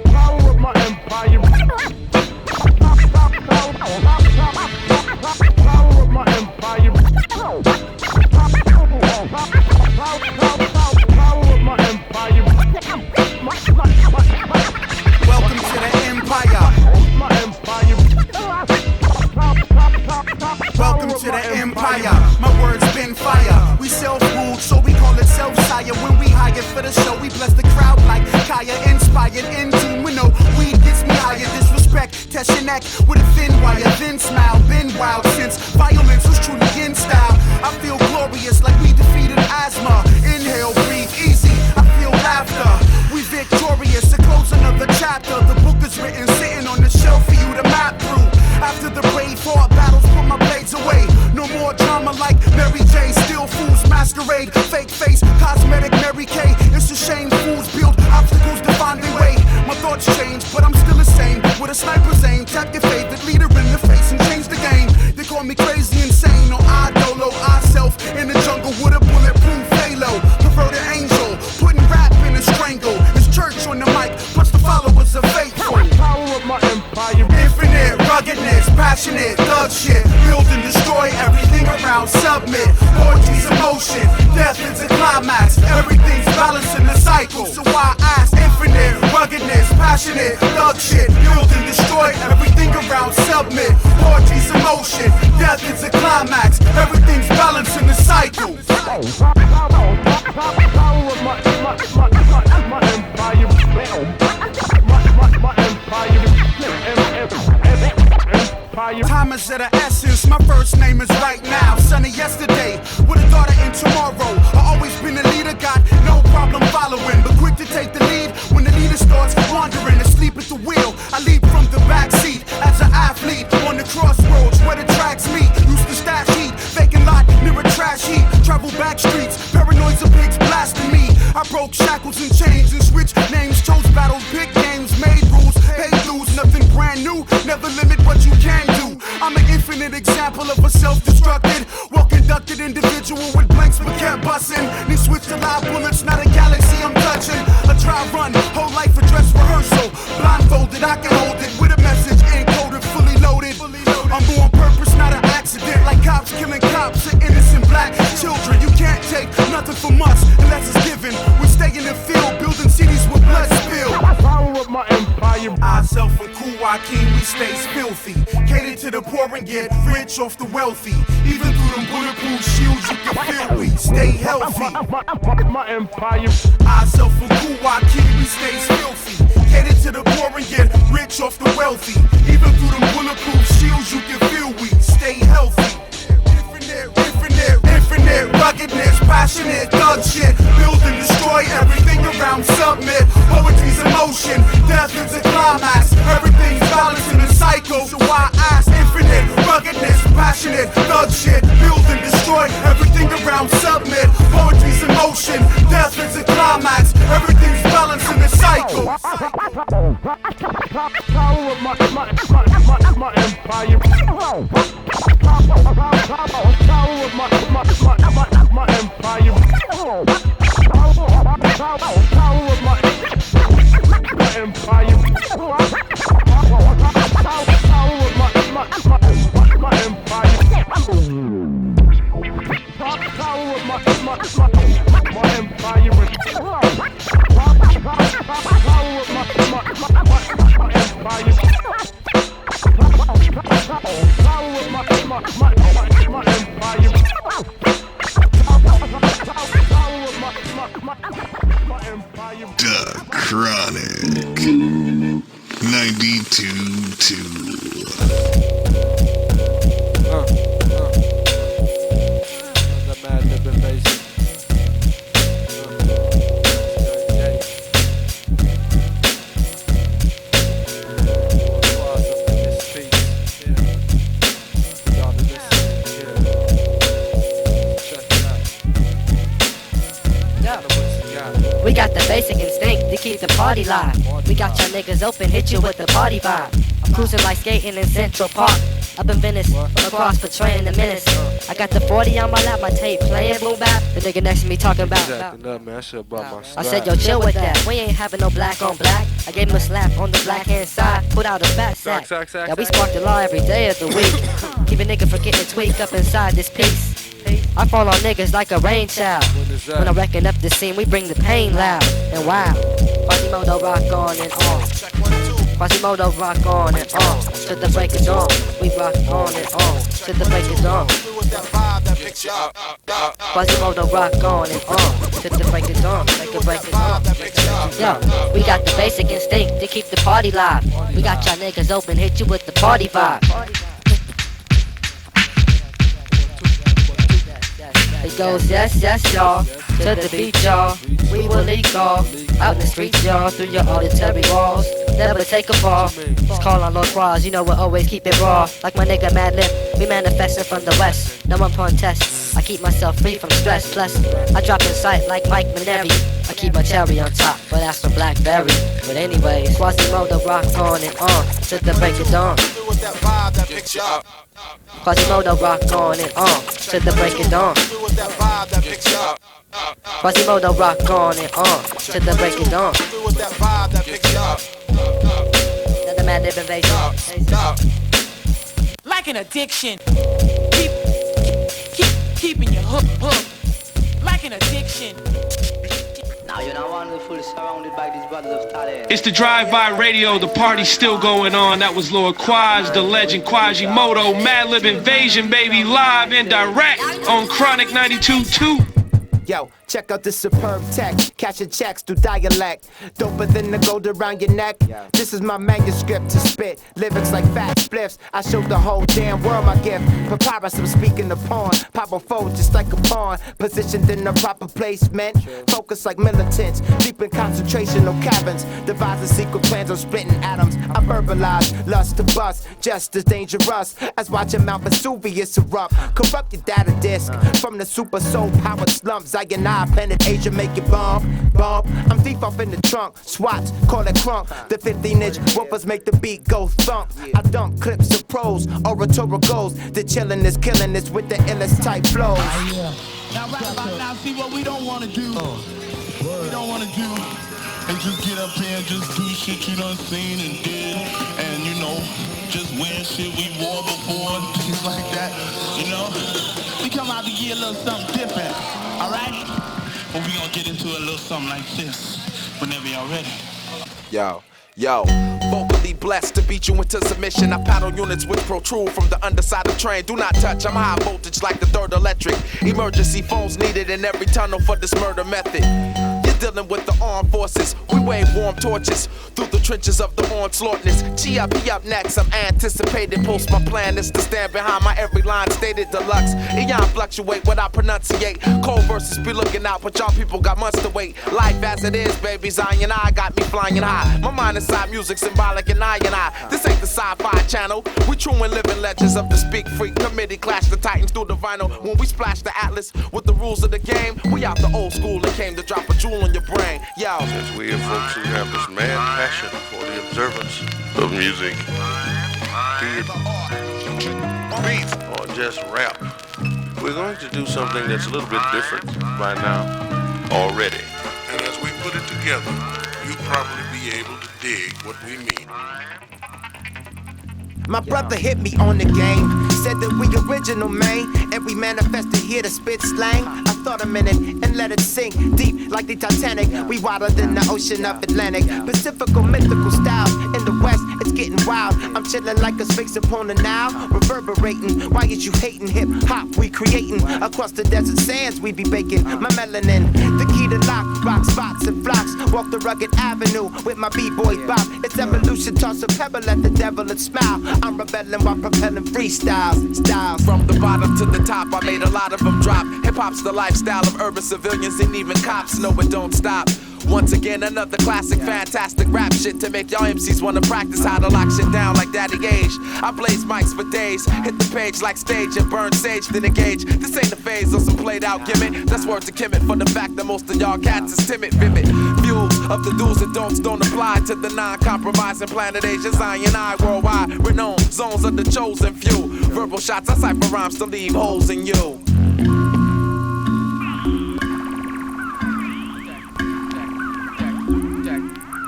Power of my empire. Power of my empire. Power of my empire. Welcome to the empire. My empire. Welcome to the empire. My words been fire. We self-ruled, so we call it self-sire. When we hire for the show, we bless the crowd like Kaya. Inspired, in tune with no weed gets me higher. Disrespect, test your neck with a thin wire. Then smile, been wild since violence was truly in style. I feel glorious like we defeated asthma. Inhale, breathe easy, I feel laughter. We victorious, to close another chapter. The book is written, sitting on the shelf for you to map through. After the brave fought battles, put my blades away. No more drama like Mary J. Still fools masquerade, fake face, cosmetic Mary Kay. It's a shame fools build obstacles to find their way. My thoughts change, but I'm still the same. With a sniper's aim, tap your favorite leader in the face and change the game. They call me crazy, insane, or I dolo, I self in the jungle with a bulletproof halo. Perverted angel, putting rap in a strangle. It's church on the mic, plus the followers are faithful. Power of my empire. Infinite ruggedness, passionate, thug shit. Build and destroy everything around, submit. Poetry's emotion, death is a climax. Everything's balanced in the cycle. So why ask? Infinite ruggedness, passionate, thug shit. Build and destroy everything around, submit. Poetry's emotion, death is a climax. Everything's balanced in the cycle. Power of my empire. Time is of the essence, my first name is right now. Son of yesterday, with a daughter in tomorrow. I always been a leader, got no problem following, but quick to take the lead when the leader starts wandering. Asleep at the wheel, I leap from the back seat as an athlete on the crossroads where the tracks meet. Used to stash heat, vacant lot near a trash heap. Travel back streets, paranoids of pigs blasting me. I broke shackles and chains and switched names, chose battles, pick games, made rules, paid dues. Nothing brand new, never limit what you can do. I'm an infinite example of a self-destructed, well-conducted individual with blanks but kept busting. Then switch to live bullets, not a galaxy I'm touching. A dry run, whole life a dress rehearsal. Blindfolded, I can hold it with a message encoded, fully loaded. I'm on purpose, not an accident. Like cops killing cops and innocent black children. You can't take nothing from us unless it's given. We stay in the field, building cities with blood spilled. Power of my empire. Ourself and Kuwakim, we stay filthy. Cater to the poor and get rich off the wealthy. Even through them bulletproof shields, you can feel we stay healthy. My empire. Ourself and Kuwakim, we stay filthy. Cater to the poor and get rich off the wealthy. Even through them bulletproof shields, you can feel we stay healthy. Infinite ruggedness, passionate, thug shit. Build and destroy everything around, submit. Poetry's emotion, death is a climax. Everything's balanced in a cycle. So why ask? Infinite ruggedness, passionate, thug shit. Build and destroy everything around, submit. Poetry's emotion, death is a climax. Everything's balanced in a cycle. Power of my empire. Power of my empire. Power of my empire. The Kronic 92.2. The Madlib and basic. We got the basic instinct to keep the party live. We got y'all niggas open, hit you with the party vibe. I'm cruising like skating in Central Park. Up in Venice, across portraying the menace. I got the 40 on my lap, my tape playing boom bap. The nigga next to me talking about. I said, yo, chill with that. We ain't having no black on black. I gave him a slap on the black hand side, put out a fat sack. Yeah, we spark the law every day of the week. Keep a nigga from getting tweaked up inside this piece. I fall on niggas like a rain child. When I'm wrecking up the scene, we bring the pain loud and wild. Quasimodo rock on and on. Quasimodo rock on and on. To the break of dawn, we rock on and on. To the break of dawn. Quasimodo rock on and on. To the break of dawn, make a break of dawn. Yo, we got the basic instinct to keep the party live. We got y'all niggas open, hit you with the party vibe. It goes yes, yes, y'all, to the beat, y'all. We will leak off, out in the streets, y'all, through your auditory walls. Never take a fall, just call on Lord Quaz, you know we'll always keep it raw. Like my nigga Madlib, we manifesting from the west. No one pun test, I keep myself free from stress. Plus, I drop in sight like Mike Mineri. I keep my cherry on top, but that's for Blackberry. But anyways, Quasimodo rock on and on, to the break of dawn. Quasimodo rock on and on, to the break of dawn. Quasimodo rock on and on, to the break of dawn. Let the Madlib invasion. Like an addiction, keeping you hooked. Like an addiction. Now you don't want to be fully surrounded by these brothers of talent. It's the drive-by radio, the party's still going on. That was Lord Quaz, the legend Quasimodo, Madlib invasion, baby, live and direct on Kronic 92.2. Yo, check out this superb tech, cashing checks through dialect, doper than the gold around your neck. This is my manuscript to spit, lyrics like fat spliffs. I show the whole damn world my gift. Papyrus, I'm speaking upon, pop a fold just like a pawn, positioned in the proper placement. Focus like militants, deep in concentrational caverns, devising secret plans on splitting atoms. I verbalize lust to bust, just as dangerous as watching Mount Vesuvius erupt. Corrupt your data disk from the super soul powered slumps. I and I planet Asia make it bump. I'm deep off in the trunk, swats call it crunk. The 15-inch woofers make the beat go thump. I dunk clips of pros, oratorial goals. The chillin' is killing this with the illest type flows. Now right about now, see what we don't wanna do. We don't wanna do and just get up here and just do shit you done seen and did, and you know, just wear shit we wore before, things like that. You know, we come out to get a little something different. All right? Well, we gonna get into a little something like this whenever y'all ready. Yo, vocally blessed to beat you into submission. I paddle units which protrude from the underside of train. Do not touch, I'm high voltage like the third electric. Emergency phones needed in every tunnel for this murder method. You're dealing with the armed forces. We wave warm torches through the trenches of the onslaughtness. Be up next, I'm anticipating. Post my plan is to stand behind my every line stated deluxe. Eon fluctuate what I pronunciate. Cold verses be looking out, but y'all people got months to wait. Life as it is, baby, Zion I got me flying high. My mind inside music symbolic and I. This ain't the sci-fi channel. We true and living legends of the Speak Free Committee. Clash the titans through the vinyl. When we splash the atlas with the rules of the game, we out the old school and came to drop a jewel on your brain. Yo. Since we are folks who have this mad passion for the observance of music, beat or just rap, we're going to do something that's a little bit different by now already. And as we put it together, you'll probably be able to dig what we mean. My brother hit me on the game, said that we original, man, and we manifested here to spit slang. I thought a minute and let it sink deep like the Titanic. We wilder than the ocean of Atlantic. Pacifical mythical styles in the west, it's getting wild. I'm chilling like a sphinx upon the Nile, reverberating. Why is you hating hip hop? We creating across the desert sands. We be baking my melanin, the key to lock, rock spots and flocks. Walk the rugged avenue with my b-boy bop. It's evolution, toss a pebble at the devil and smile. I'm rebelling while propelling freestyles. From the bottom to the top, I made a lot of them drop. Hip-hop's the lifestyle of urban civilians and even cops know it don't stop. Once again, another classic, fantastic rap shit to make y'all MCs wanna practice how to lock shit down like Daddy Gage. I blaze mics for days, hit the page like stage and burn sage, then engage. This ain't a phase or some played out gimmick. That's word to Kimmit for the fact that most of y'all cats is timid, vivid. Views of the do's and don'ts don't apply to the non-compromising planet Asia, Zion, I worldwide. Renowned zones of the chosen few. Verbal shots, I cipher rhymes to leave holes in you.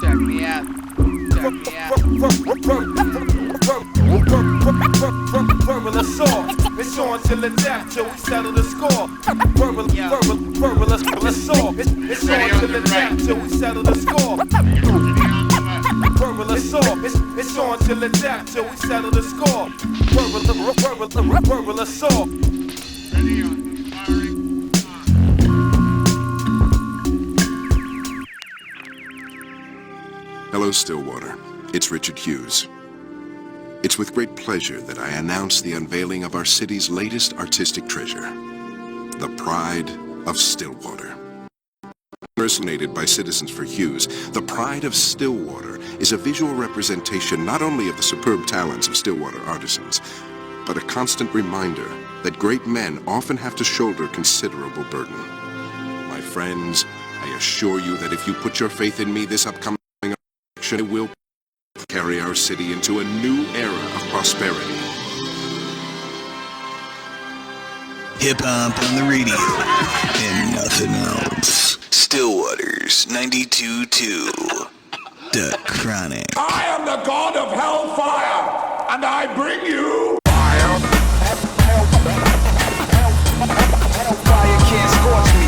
Check me out. Verbal assault. It's on till the death, till we settle the score. Verbal assault. It's on till the death, till we settle the score. Verbal assault. It's on till the death, till we settle the score. Verbal assault. Hello, Stillwater. It's Richard Hughes. It's with great pleasure that I announce the unveiling of our city's latest artistic treasure, the Pride of Stillwater. Personated by Citizens for Hughes, the Pride of Stillwater is a visual representation not only of the superb talents of Stillwater artisans, but a constant reminder that great men often have to shoulder considerable burden. My friends, I assure you that if you put your faith in me this upcoming election, it will carry our city into a new era of prosperity. Hip-hop on the radio and nothing else. Stillwater's 92.2. The Kronic. I am the god of hellfire, and I bring you Hellfire can't scorch me.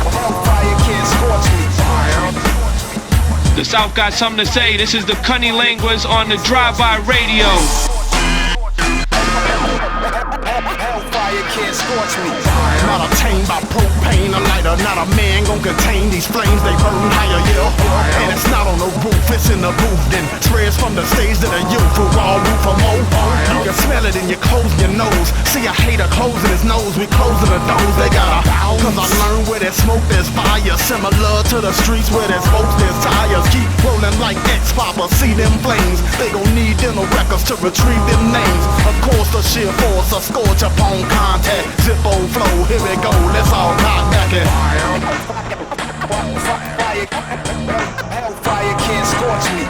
Hellfire can't scorch me. The South got something to say. This is the Cunninlynguists on the Drive-By Radio. Hellfire can't scorch me. Not attained by propane, a lighter, not a man gon' contain these flames, they burn higher, yeah. And it's not on the roof, it's in the booth, then spreads from the stage to the youth, who all root for more. You can smell it in your closing your nose. See a hater closing his nose, we closing the doors, they got a bounce. Cause I learned where there's smoke, there's fire, similar to the streets where there's folks, there's tires. Keep rolling like X-Papa, see them flames, they gon' need dental records to retrieve them names. Of course the sheer force, a scorch upon contact, Zippo flow, here we go, let's all knock back it. Hellfire can't scorch me.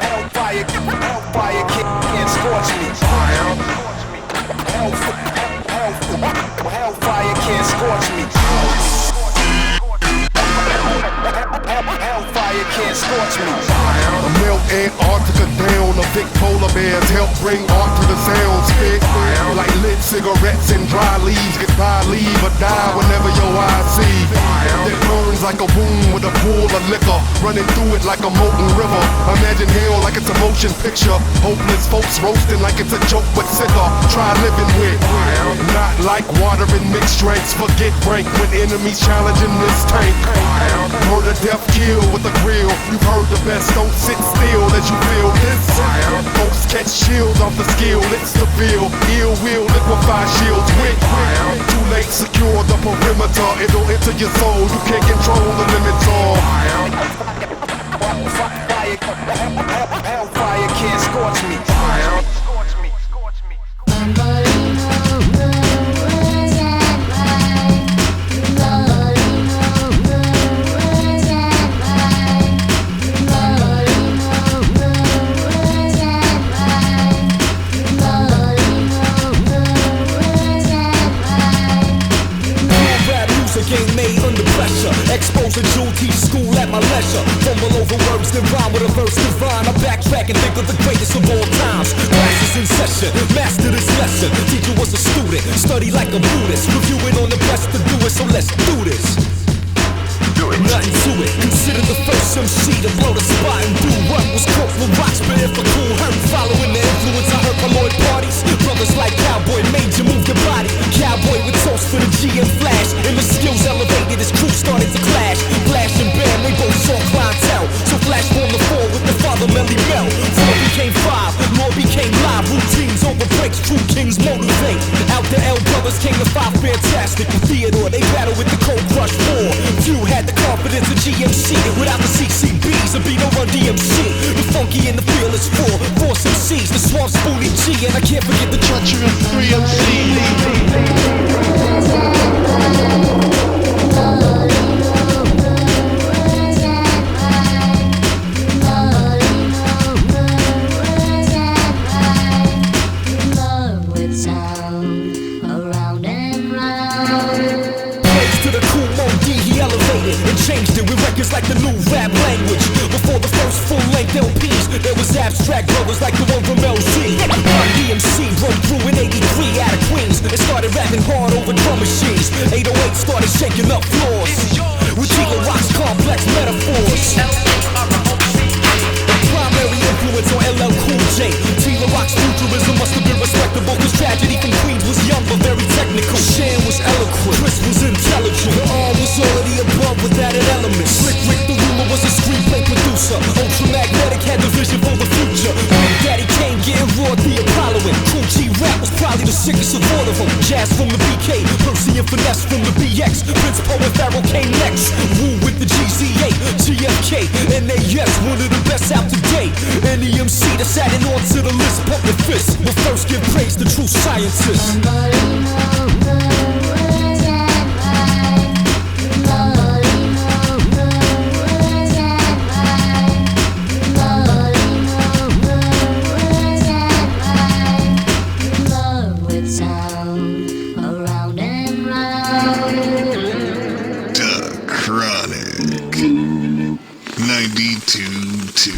Hellfire can't scorch me. Hellfire can't scorch me. Hellfire can't scorch me. Melt Antarctica down, the big polar bears help bring art to the sound spit. Like lit cigarettes and dry leaves, goodbye, leave or die whenever your eyes see. It burns like a wound with a pool of liquor, running through it like a molten river. Imagine hell like it's a motion picture. Hopeless folks roasting like it's a joke but sicker. Try living with, not like water in mixed drinks. Forget rank when enemies challenging this tank. Murder, death, kill with a grill. You've heard the best, don't sit still as you feel this. Folks catch chills off the skill, it's the feel. Ill will liquefy shields with. Too late, secure the perimeter. It'll enter your soul, you can't control the limits of. Hellfire can't scorch me. Choose a game made under pressure. Expose a jewel, teach school at my leisure. Fumble over words, then rhyme with a verse divine. I backtrack and think of the greatest of all times. Classes in session, master this lesson. Teacher was a student, study like a Buddhist. Reviewing on the best to do it, so let's do this. Nothing to it. Consider the first MC to blow the spot and do what was caught with rocks, but if a cool hurt. Following the influence I heard from Lloyd parties. Brothers like Cowboy made you move your body. Cowboy with toast for the GM flash. And the skills elevated, his crew started to clash. Flash and Bam, they both saw clientele. So Flash formed the four with the father Melly Bell. 4 became 5, more became live. Routines over breaks, true kings motivate. Out the L brothers came to 5 fantastic. With Theodore, they battled with the Cold Crush 4. Few had the confidence of GMC. Without the CCBs, there'd be no Run DMC. The funky and the fearless 4, Force MCs, the Swamp Spoonie G. And I can't forget the treacherous 3 MCs. Changed it with records like the new rap language. Before the first full-length LPs, there was abstract brothers like the one from LC. Run DMC broke through in 83 out of Queens and started rapping hard over drum machines. 808 started shaking up floors with Dilla Rock's complex metaphors. The primary influence on LL Cool J. Dilla Rock's futurism must have been respectable, cause Tragedy from Queens was young but very technical. Shan was eloquent, Chris was intelligent. The R was already above with added elements. Slick Rick the Ruler was a screenplay producer. Ultramagnetic had the vision for the future. Big Daddy Kane getting raw, the Apolloing. Cool G Rap was probably the sickest of all of them. Jazz from the BK, Percy and Finesse from the BX. Prince Poe and Pharaoh came next. Wu with the GZ8, GFK, NAS, one of the best out to date. Any MC that's adding on to the list, pump your fist. Will first give praise to true scientists. Kronic 92.2.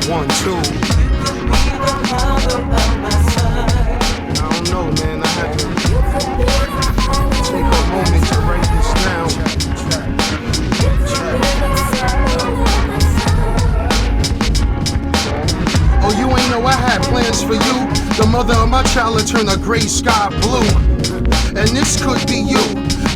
One, two. I don't know, man. I had to take a moment to write this down. Oh, you ain't know I had plans for you. The mother of my child will turn a gray sky blue. And this could be you.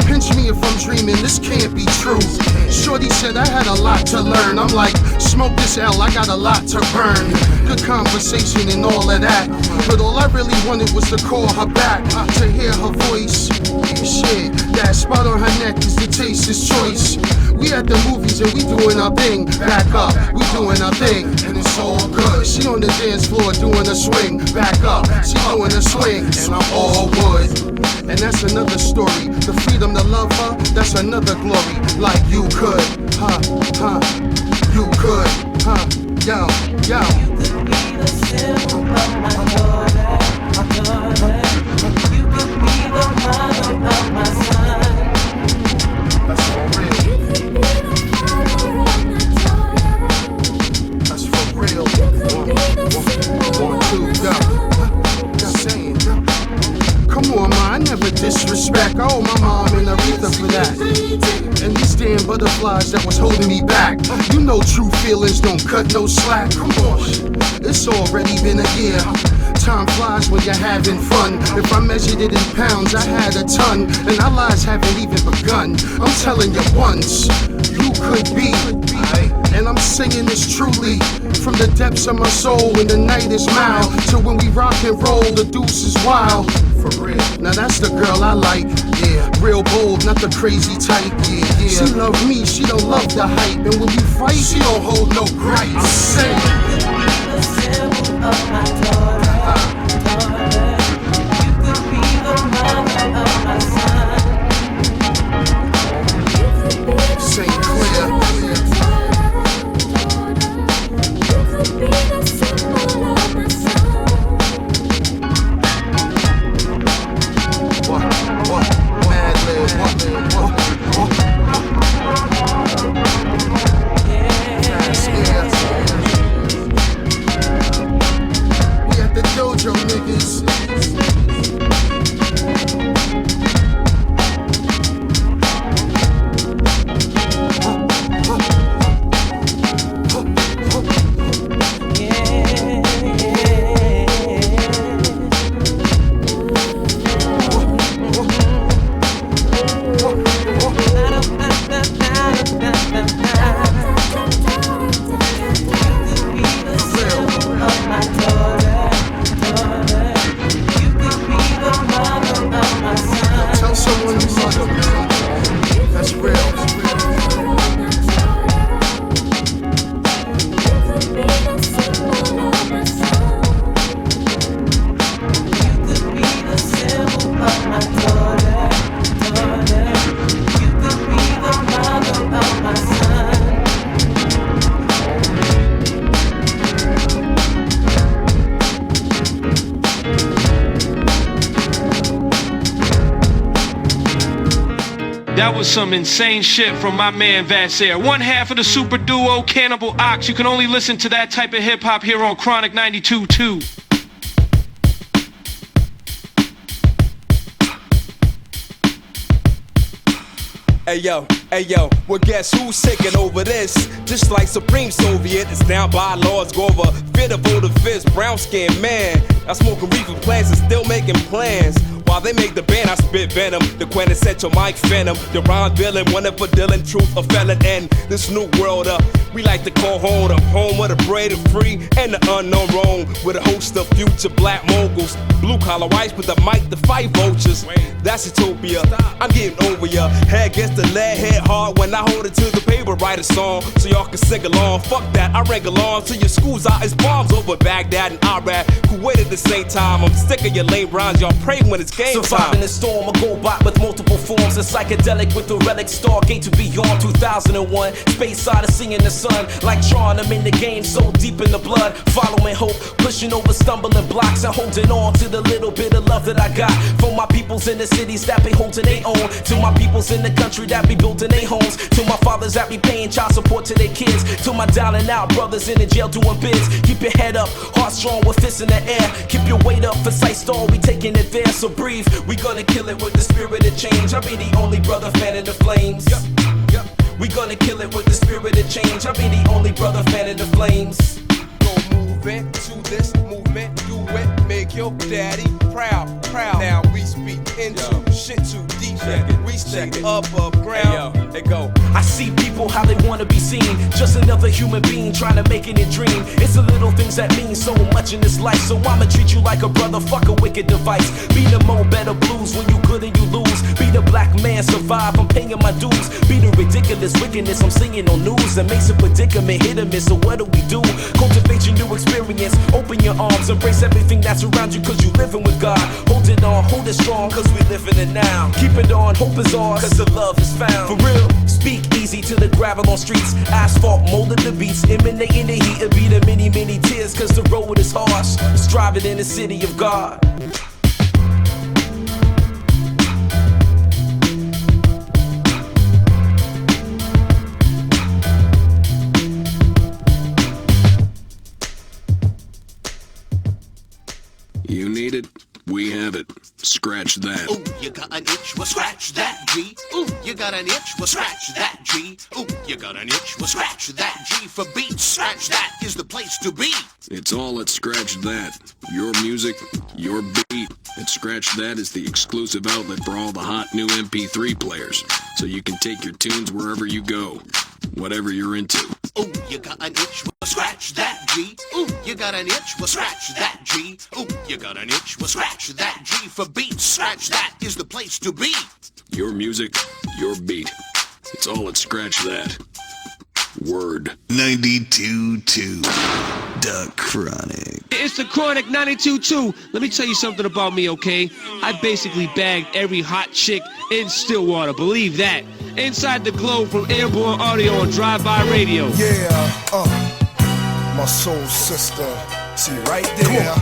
Pinch me if I'm dreaming, this can't be true. Shorty said I had a lot to learn. I'm like, smoke this L, I got a lot to burn. Good conversation and all of that, but all I really wanted was to call her back, to hear her voice. Shit, that spot on her neck is the taste's choice. We at the movies and we doing our thing. Back up, we doing our thing, and it's all good. She on the dance floor doing a swing. Back up, she doing a swing, and I'm all wood. And that's another story. The freedom to love her, that's another glory. Like you could, you could, yo, yo. You could be the symbol of my daughter, You could be the mother of my son. That's for real. You could be the father of my daughter. That's for real. One, two, go. Just saying, yo. Come on, ma, I never disrespect. I owe my mom and Aretha for that. And these damn butterflies that was holding me back. You know true feelings don't cut no slack. Come on, it's already been a year. Time flies when you're having fun. If I measured it in pounds, I had a ton. And our lives haven't even begun. I'm telling you once, you could be. And I'm singing this truly from the depths of my soul. When the night is mild, till when we rock and roll, the deuce is wild. For real. Now that's the girl I like. Yeah, real bold, not the crazy type. Yeah, yeah. She love me, she don't love the hype. And when we fight, she don't hold no gripe. I'm saying, you could be the symbol of my daughter. You could be the mother of my son. St. Clair. You could be the symbol of my son. That was some insane shit from my man Vassair. One half of the super duo Cannibal Ox. You can only listen to that type of hip hop here on Kronic 92.2. Hey yo, well guess who's taking over this? Just like Supreme Soviet, it's down by laws, go over fit of the fist, brown skinned man. I smoking reefer plants and still making plans. While they make the band, I spit venom. The quintessential Mike Phantom, the rhyme villain, one for Dylan, truth, a felon, and this new world we like to call home of the brave and free and the unknown wrong. With a host of future black moguls, blue collar whites with the mic to fight vultures. That's utopia. I'm getting over ya. Head against the lead, head hard when I hold it to the paper. Write a song so y'all can sing along. Fuck that, I rang along to your schools out as bombs over Baghdad and Iraq. Kuwait at the same time. I'm sick of your lame rhymes. Y'all pray when it's game time. Surviving the storm, a GoBot with multiple forms. A psychedelic with the relic, Stargate to beyond 2001. Space Odyssey in the sun, like Tron, I'm in the game, so deep in the blood. Following hope, pushing over stumbling blocks and holding on to the little bit of love that I got. For my peoples in the cities that be holding they own, to my peoples in the country that be building their homes, to my fathers that be paying child support to their kids, to my down and out brothers in the jail doing bids. Keep your head up, heart strong with fists in the air. Keep your weight up for sight store, we taking it there, so breathe. We gonna kill it with the spirit of change. I'll be the only brother fanning the flames. We gonna kill it with the spirit of change. I'll be the only brother fanning the flames. Go move into this movement, do it, make your daddy proud. Now we speak into shit too deep, we stay above ground. Hey go. I see people how they wanna be seen, just another human being trying to make it a dream. It's the little things that mean so much in this life, so I'ma treat you like a brother, fuck a wicked device. Be the Mo Better Blues when you good and you lose. Be the black man, survive, I'm paying my dues. Be the ridiculous wickedness I'm seeing on news that makes a predicament hit or miss, so what do? Cultivate your new experience, open your arms, embrace everything that's around you cause you living with God. Hold it on, hold it strong cause we living it now. Keep it on, hope is ours cause the love is found. For real, speak easy to the gravel on streets. Asphalt molded the beats, emanating the heat. It'll be the many tears cause the road is harsh. Striving in the city of God. You need it, we have it. Scratch that. Ooh, you got an itch, well scratch that, G. Ooh, you got an itch, well scratch that, G. Ooh, you got an itch, well scratch that, G. For beats, scratch that is the place to be. It's all at Scratch That. Your music, your beat. At Scratch That is the exclusive outlet for all the hot new MP3 players, so you can take your tunes wherever you go, whatever you're into. Ooh, you got an itch, well scratch that, G. Ooh, you got an itch, well scratch that, G. Ooh, you got an itch, well scratch that, G. For beats, scratch that is the place to be. Your music, your beat. It's all at Scratch That. Word. 92.2 The Kronic. It's the Kronic 92.2. Let me tell you something about me, okay? I basically bagged every hot chick in Stillwater. Believe that. Inside the globe from Airborne Audio and Drive-By Radio. Yeah, my soul sister. See right there.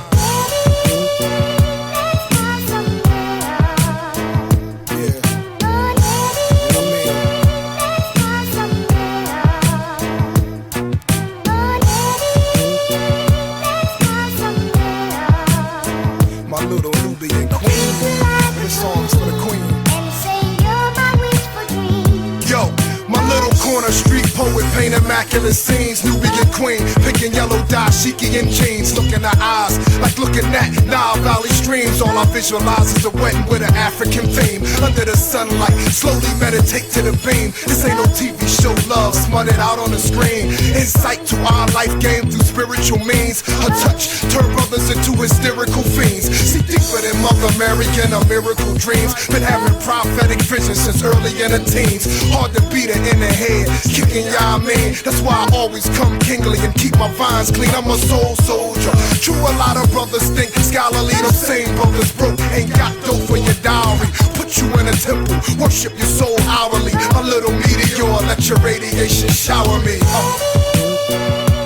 Street poet, paint immaculate scenes. Nubian queen, picking yellow dashiki in jeans. Look in her eyes, like looking at Nile Valley streams. All I visualize is a wedding with an African theme. Under the sunlight, slowly meditate to the beam. This ain't no TV show, love smutted out on the screen. Insight to our life game through spiritual means. Her touch turn brothers into hysterical fiends. See deeper than Mother Mary and her miracle dreams. Been having prophetic visions since early in her teens. Hard to beat her in the head, kicking y'all mean. That's why I always come kingly and keep my vines clean. I'm a soul soldier. True, a lot of brothers think scholarly. Them same brothers broke, ain't got dough for your dowry. Put you in a temple, worship your soul hourly. A little meteor, let your radiation shower me.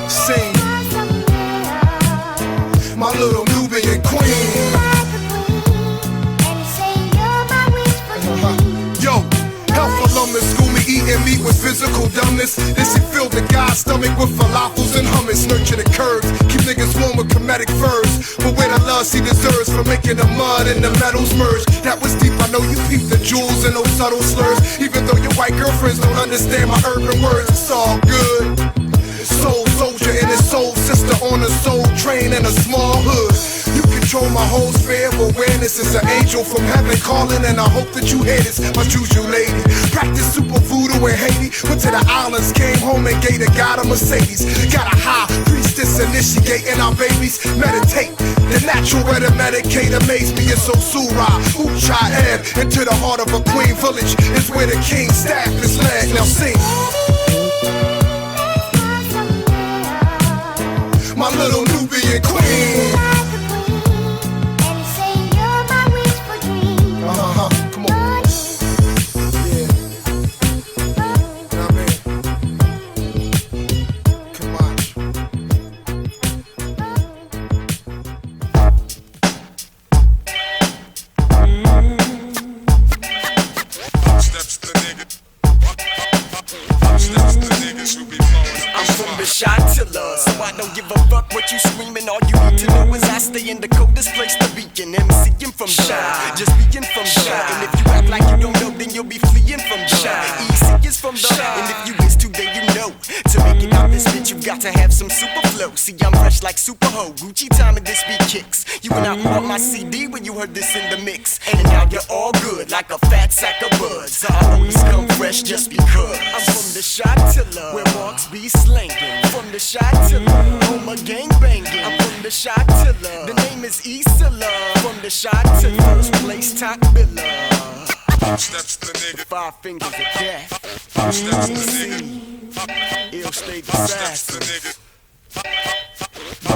Sing, my little Nubian queen. Yo, hell for bum to school me eating meat with physical dumbness. This shit filled the guy's stomach with falafels and hummus. Nurture the curves, keep niggas warm with comedic furs. But where the love she deserves for making the mud and the metals merge. That was deep, I know you peep the jewels and those subtle slurs. Even though your white girlfriends don't understand my urban words, it's all good. Soul soldier and his soul sister on a soul train in a small hood. You control my whole sphere of awareness. It's an angel from heaven calling, and I hope that you hear this, my juju lady. Practice super voodoo in Haiti. Went to the islands, came home and gave the God a Mercedes. Got a high priestess initiating our babies. Meditate, the natural way to medicate. Amaze me, it's so surah. Ucha-eb, into the heart of a queen village is where the king's staff is led. Now sing. My little Nubian queen. Come on. Yeah. Know what I mean? Come on. Steps the nigga. Steps the niggas who be blowing up. I'm from the Shotilla, so I don't give a fuck what you screaming. All you need to know is I stay in the coldest place to begin. MCing from the, just being from the. And if you act like you don't know, then you'll be fleeing from the. Easy is from the, and if you is too, then you know. To make it out this bitch, you got to have some super flow. See, I'm fresh like Super Ho, Gucci time and this beat kicks. You went out and bought my CD when you heard this in the mix. And now you're all good, like a fat sack of buds. I always come fresh just because. I'm from the Shotilla, where marks be slanging. From the Shotilla, home of gang banging. I'm from the Shotilla, the name is Isla. From the Shotilla, first place top biller. Steps the nigga. 5 fingers of death. Steps the nigga. Ill state disaster. Steps the nigga.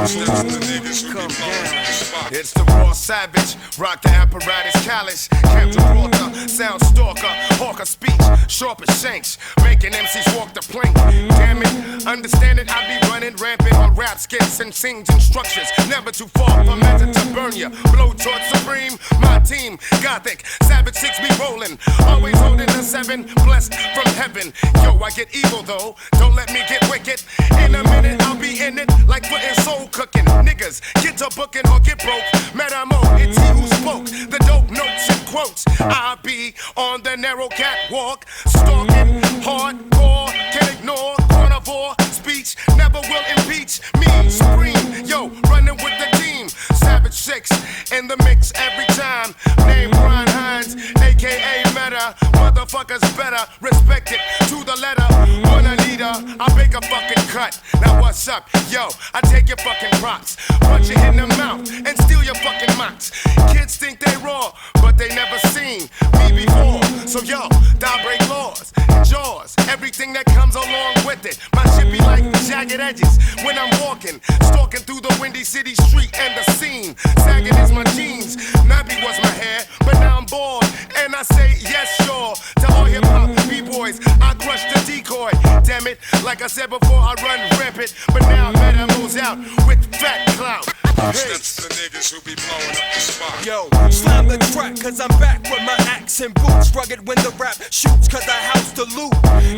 Steps the niggas who be blowing up the spot. It's the raw savage, rock the apparatus callous. Captain Porter, sound stalker, hawker speech, sharp as shanks, making MCs walk the plank. Damn it, understand it, I be running rampant on rap skits and sings and structures. Never too far from method to burn ya. Blowtorch supreme, my team, gothic, savage 6 be rolling. Always holding the 7, blessed from heaven. Yo, I get evil though, don't let me get wicked. In a minute, I'll be in it like putting soul cooking. Niggas, get to booking or get broke. Madamo, it's he who spoke the dope notes and quotes. I be on the narrow catwalk, stalking hardcore, can't ignore carnivore speech, never will impeach me. Supreme, yo, running with the team. Savage 6 in the mix every time. Name Brian Hines, aka Meta. Motherfuckers better respect it to the letter. When I need her, I make a fucking cut. Now what's up, yo? I take your fucking props, punch it in the mouth, and steal your fucking mox. Kids think they raw, but they never seen me before. So yo, die break laws, jaws, everything that comes along with it. My shit be like jagged edges when I'm walking, stalking through the windy city street and the scene. Sagging is my jeans, nappy was my hair, but now I'm bald, and I say yes, sure. To all hip-hop B-boys, I crush the decoy. Damn it, like I said before, I run rampant, but now Metamo's out with fat clout. Steps the niggas who be blowing up the spot. Yo, slam the track, cause I'm back with my axe and boots. Rugged when the rap shoots, cause I house the loot.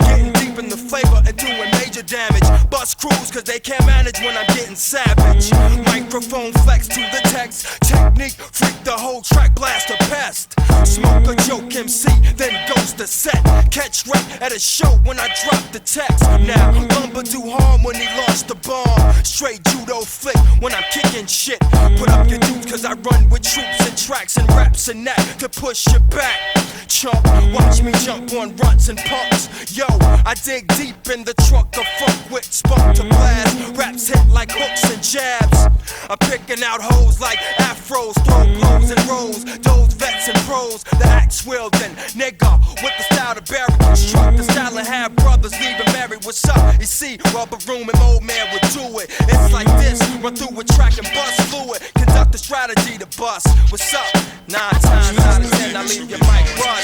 Getting deep in the flavor and doing major damage. Bust crews, cause they can't manage when I'm getting savage. Microphone flex to the text. Technique, freak the whole track, blast a pest. Smoke a joke MC, then goes to set. Catch rap at a show when I drop the text. Now, lumber do harm when he launched the bomb. Straight judo flick when I'm kicking shit. Put up your dudes cause I run with troops and tracks and raps and that to push you back. Chump, watch me jump on runs and pumps. Yo, I dig deep in the trunk of funk with spunk to blast. Raps hit like hooks and jabs. I'm picking out hoes like afros, throw blows and rolls. Those vets and pros, the axe wielding nigga with the style to bury. Struck the style and have brothers leaving married. What's up? You see, rubber room and old man would do it. It's like this, run through a track and bust fluid. Conduct the strategy to bust. What's up? 9 times out of 10, I leave your mic bust.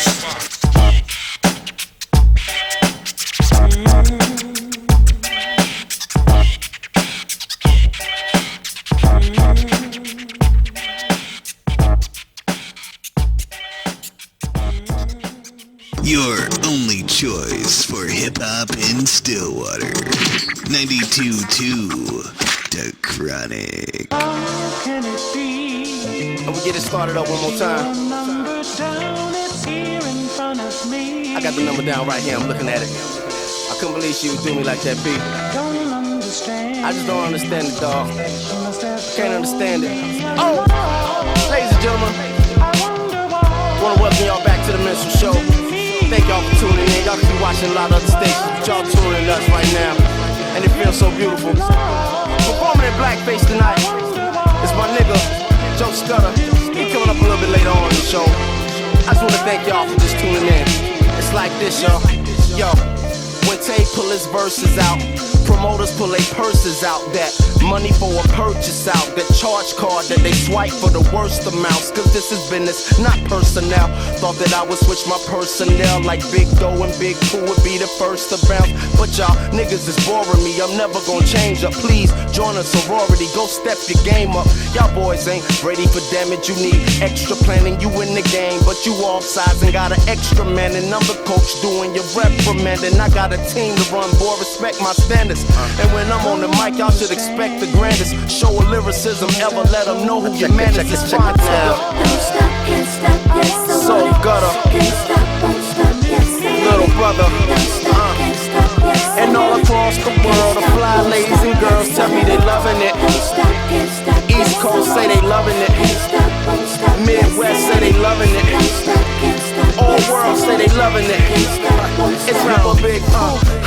You're only choice for hip-hop in Stillwater. 92.2, The Kronic. And we get it started up one more time. I got the number down right here, I'm looking at it. I couldn't believe she would do me like that, B. I just don't understand it, dog. Can't understand it. Oh! Ladies and gentlemen, I want to welcome y'all back to the Minstrel Show. Thank y'all for tuning in. Y'all can be watching a lot of other stations, but y'all tuning in us right now. And it feels so beautiful. Performing in blackface tonight is my nigga, Joe Scudder. He coming up a little bit later on in the show. I just want to thank y'all for just tuning in. It's like this, y'all. Yo, when Tay pull his verses out, promoters pull their purses out. That money for a purchase out. That charge card that they swipe for the worst amounts. Cause this is business, not personnel. Thought that I would switch my personnel. Like Big Doe and Big Pooh would be the first to bounce. But y'all niggas is boring me. I'm never gonna change up. Please join a sorority. Go step your game up. Y'all boys ain't ready for damage. You need extra planning. You in the game, but you off sides and got an extra man. And I'm the coach doing your reprimanding. I got a team to run, boy. Respect my standards. And when I'm on the mic, y'all should expect the grandest show of lyricism ever. Let them know who your man is. It's fine now. So gutter, little brother, and all across the world, the fly ladies and girls tell me they loving it. East Coast say they loving it. Midwest say they loving it. All world say they loving it. It's Rapper Big.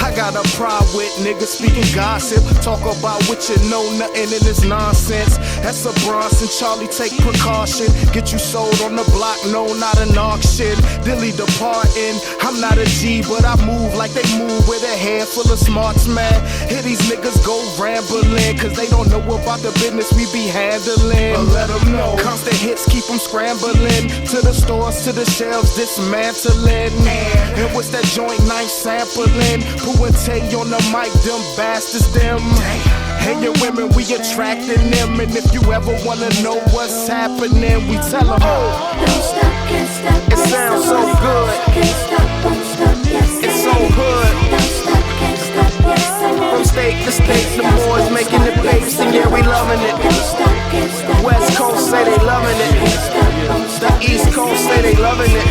I got a pride with niggas speaking gossip. Talk about what you know, nothing in this nonsense. That's a Bronson, Charlie, take precaution. Get you sold on the block, no, not an auction. Dilly departing, I'm not a G, but I move like they move with a head full of smarts, man. Here these niggas go rambling, cause they don't know about the business we be handling. But let them know, constant hits keep them scrambling. To the stores, to the shelves, dismantling. And what's that joint, nice sampling? Pooh and Tay on the mic, them bastards, them. And your women, we attracting them. And if you ever wanna know what's happening, we tell them, it sounds so good. It's so hood. From state to state, the boys making the bass, and yeah, we loving it. West Coast say they loving it. The East Coast say they loving it.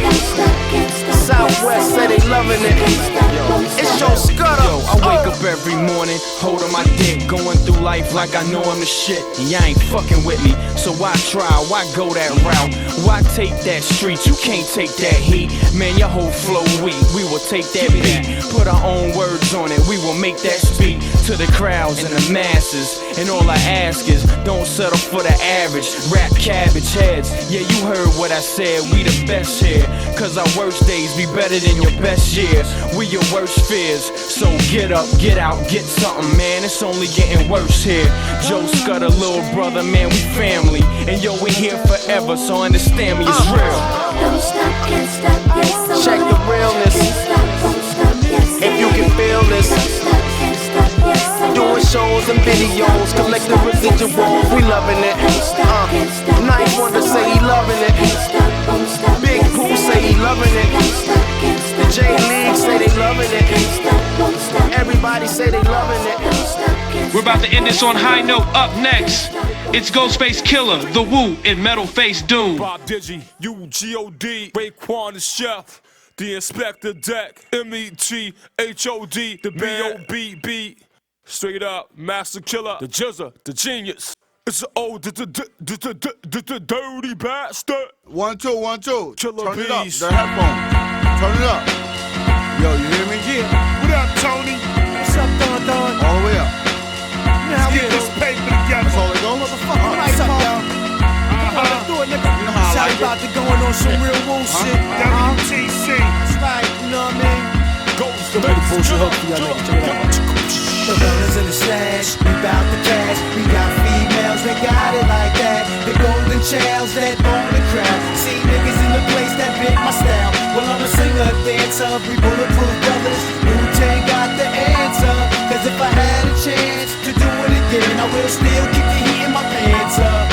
Southwest say they loving it. It's your Scudder. Yo, I wake up every morning, holding my dick, going through life like I know I'm the shit. And y'all ain't fucking with me, so why try? Why go that route? Why take that street? You can't take that heat. Man, your whole flow weak. We will take that beat, put our own words on it. We will make that speak to the crowds and the masses. And all I ask is, don't settle for the average. Rap cabbage heads. Yeah, you heard what I said. We the best here, cause our worst days be better than your best years. We your worst fears. So get up, get out, get something, man. It's only getting worse here. Joe Scudder, little brother, man, we family. And yo, we here forever, so understand me, it's real. Check the realness. If you can feel this. Doing shows and videos, collecting residuals, we loving it. Nice Wonder say he loving it. Big Pooh say he loving it. The J-League say they loving it. Everybody say they loving it. We're about to end this on high note. Up next, it's Ghostface Killer, The Wu, and Metal Face Doom. Bob Digi, U-G-O-D, Raekwon the Chef, the Inspector Deck, M-E-T-H-O-D, the B-O-B-B. Straight up, Master Killer, the Jizza, the Genius. It's an old dirty bastard. 1, 2, 1, 2. Killer Turn it up, beast. the headphone. Turn it up. Yo, you hear me? Yeah. What up, Tony? What's up, Don? All the way up. Let's get this paper together. That's all it goes? Motherfucker, what's up, y'all? Let's do it, nigga. You know how I like about to going on some real Wu shit. WTC. That's right, you know what I mean? Ghost of bullshit hook for y'all niggas. Check it out. The runners in the slash, we bout the cash. We got females that got it like that. The golden childs that own the crowd. See niggas in the place that fit my style. Well, I'm a singer, dancer, we bulletproof brothers. Wu-Tang got the answer. Cause if I had a chance to do it again, I will still keep the heat in my pants up.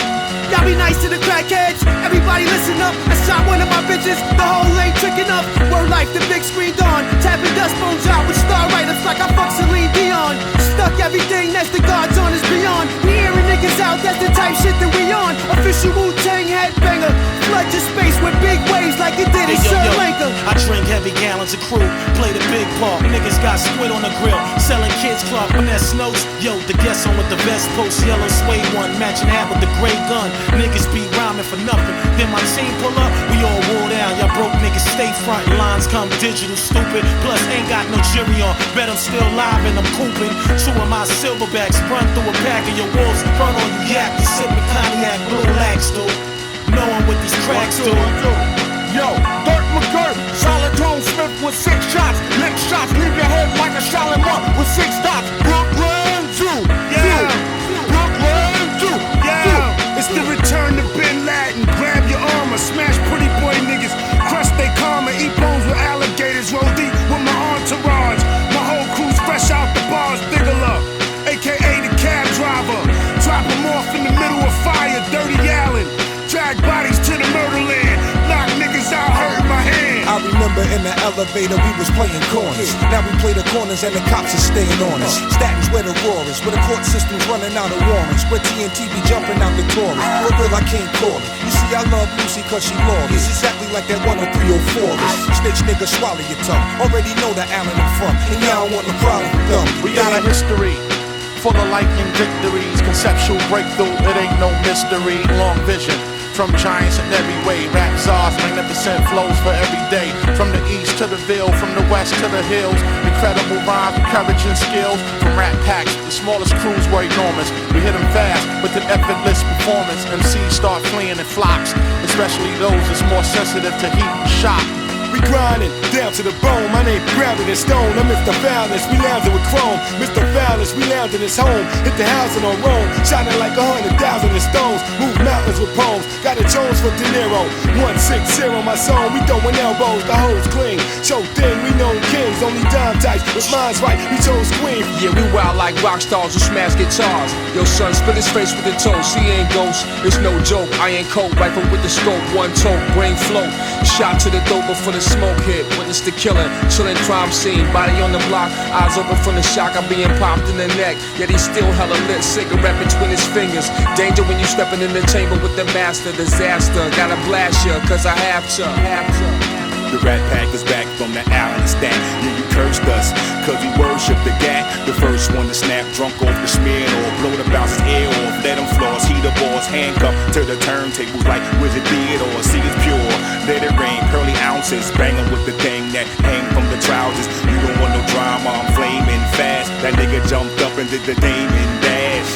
Y'all be nice to the crackheads. Everybody Everybody listen up, I shot one of my bitches, the whole ain't tricking up. Word life, the big screen dawn, tapping dust bones out with star writers like I fuck Celine Dion. Stuck everything that's the God's on is beyond. We airing niggas out, that's the type shit that we on. Official Wu-Tang headbanger, flood your space with big waves like it did in Sri Lanka. I drink heavy gallons of crew, play the big part. Niggas got squid on the grill, selling kids club, finesse notes. Yo, the guest on with the vest post, yellow suede one, matching hat with the gray gun. Niggas be rhyming for nothing. Then my team pull up, we all wore down. Y'all broke niggas stay front, lines come digital, stupid. Plus ain't got no jury on, bet I'm still live and I'm cooping. Two of my silverbacks run through a pack of your wolves, front on you yak, you sipping cognac, blue lax, dude. Knowing what these cracks do. Yo, Dirt McGirt, solid tone Smith with 6 shots. Lick shots, leave your head like a Shalimar with 6 dots. Brooklyn Zoo, yeah. Brooklyn Zoo, yeah. It's the return to Bin Laden. Grab your armor, smash pretty boy niggas, crush they karma, eat bones with alligators, roll deep with my entourage. My whole crew's fresh out the bars, Dilla, aka the cab driver. Drop 'em off in the middle of fire, Dirty Allen. Drag bodies to the murder land, knock niggas out, hurting my hand. I remember in the elevator we was playing corners. Now we play the corners and the cops are staying on us. Statins where the roar is, where the court system's running out of warrants, where TNT be jumping out the Tory. For real, I can't call it. You see, I love Lucy cause she lawless, exactly like that 10304 is. Snitch nigga, swallow your tongue. Already know the Allen I'm from, and y'all don't want no problem with them. We got a history full of lightning victories, conceptual breakthrough, it ain't no mystery. Long vision from giants in every way, rap czars, magnificent flows for every day. From the east to the Ville, from the west to the hills, incredible rhymes, courage and skills. From rap packs, the smallest crews were enormous. We hit them fast with an effortless performance. MCs start fleeing in flocks, especially those that's more sensitive to heat and shock. We grinding down to the bone. My name grounded in stone. I'm Mr. Foulness, we lounging with chrome. Mr. Foulness, we lounging his home. Hit the housing on Rome, shining like 100,000 in stones. Move mountains with poems. Got a Jones for De Niro. 160 my song. We throwing elbows, the hoes clean. Show thing, we known kings. Only dime types, with minds right. We chose queen. Yeah, we wild like rock stars who smash guitars. Yo, son, split his face with the toast. He ain't ghost. It's no joke. I ain't cold. Rifle with the scope. One toe, brain float. Shot to the dope before the smoke hit, witness the killing, chilling crime scene, body on the block, eyes open from the shock, I'm being popped in the neck, yet he's still hella lit, cigarette between his fingers, danger when you stepping in the chamber with the master, disaster, gotta blast ya, cause I have to. The Rat Pack is back from the island stack. Yeah, you cursed us, cause we worship the gat. The first one to snap, drunk off the smear or blow the bouncer's ear off. Let him floss, heat the balls, handcuffed to the turntables like Wizard Theodore. See it's pure, let it rain, pearly ounces. Bang him with the thing that hang from the trousers. You don't want no drama, I'm flaming fast. That nigga jumped up and did the Damon dash.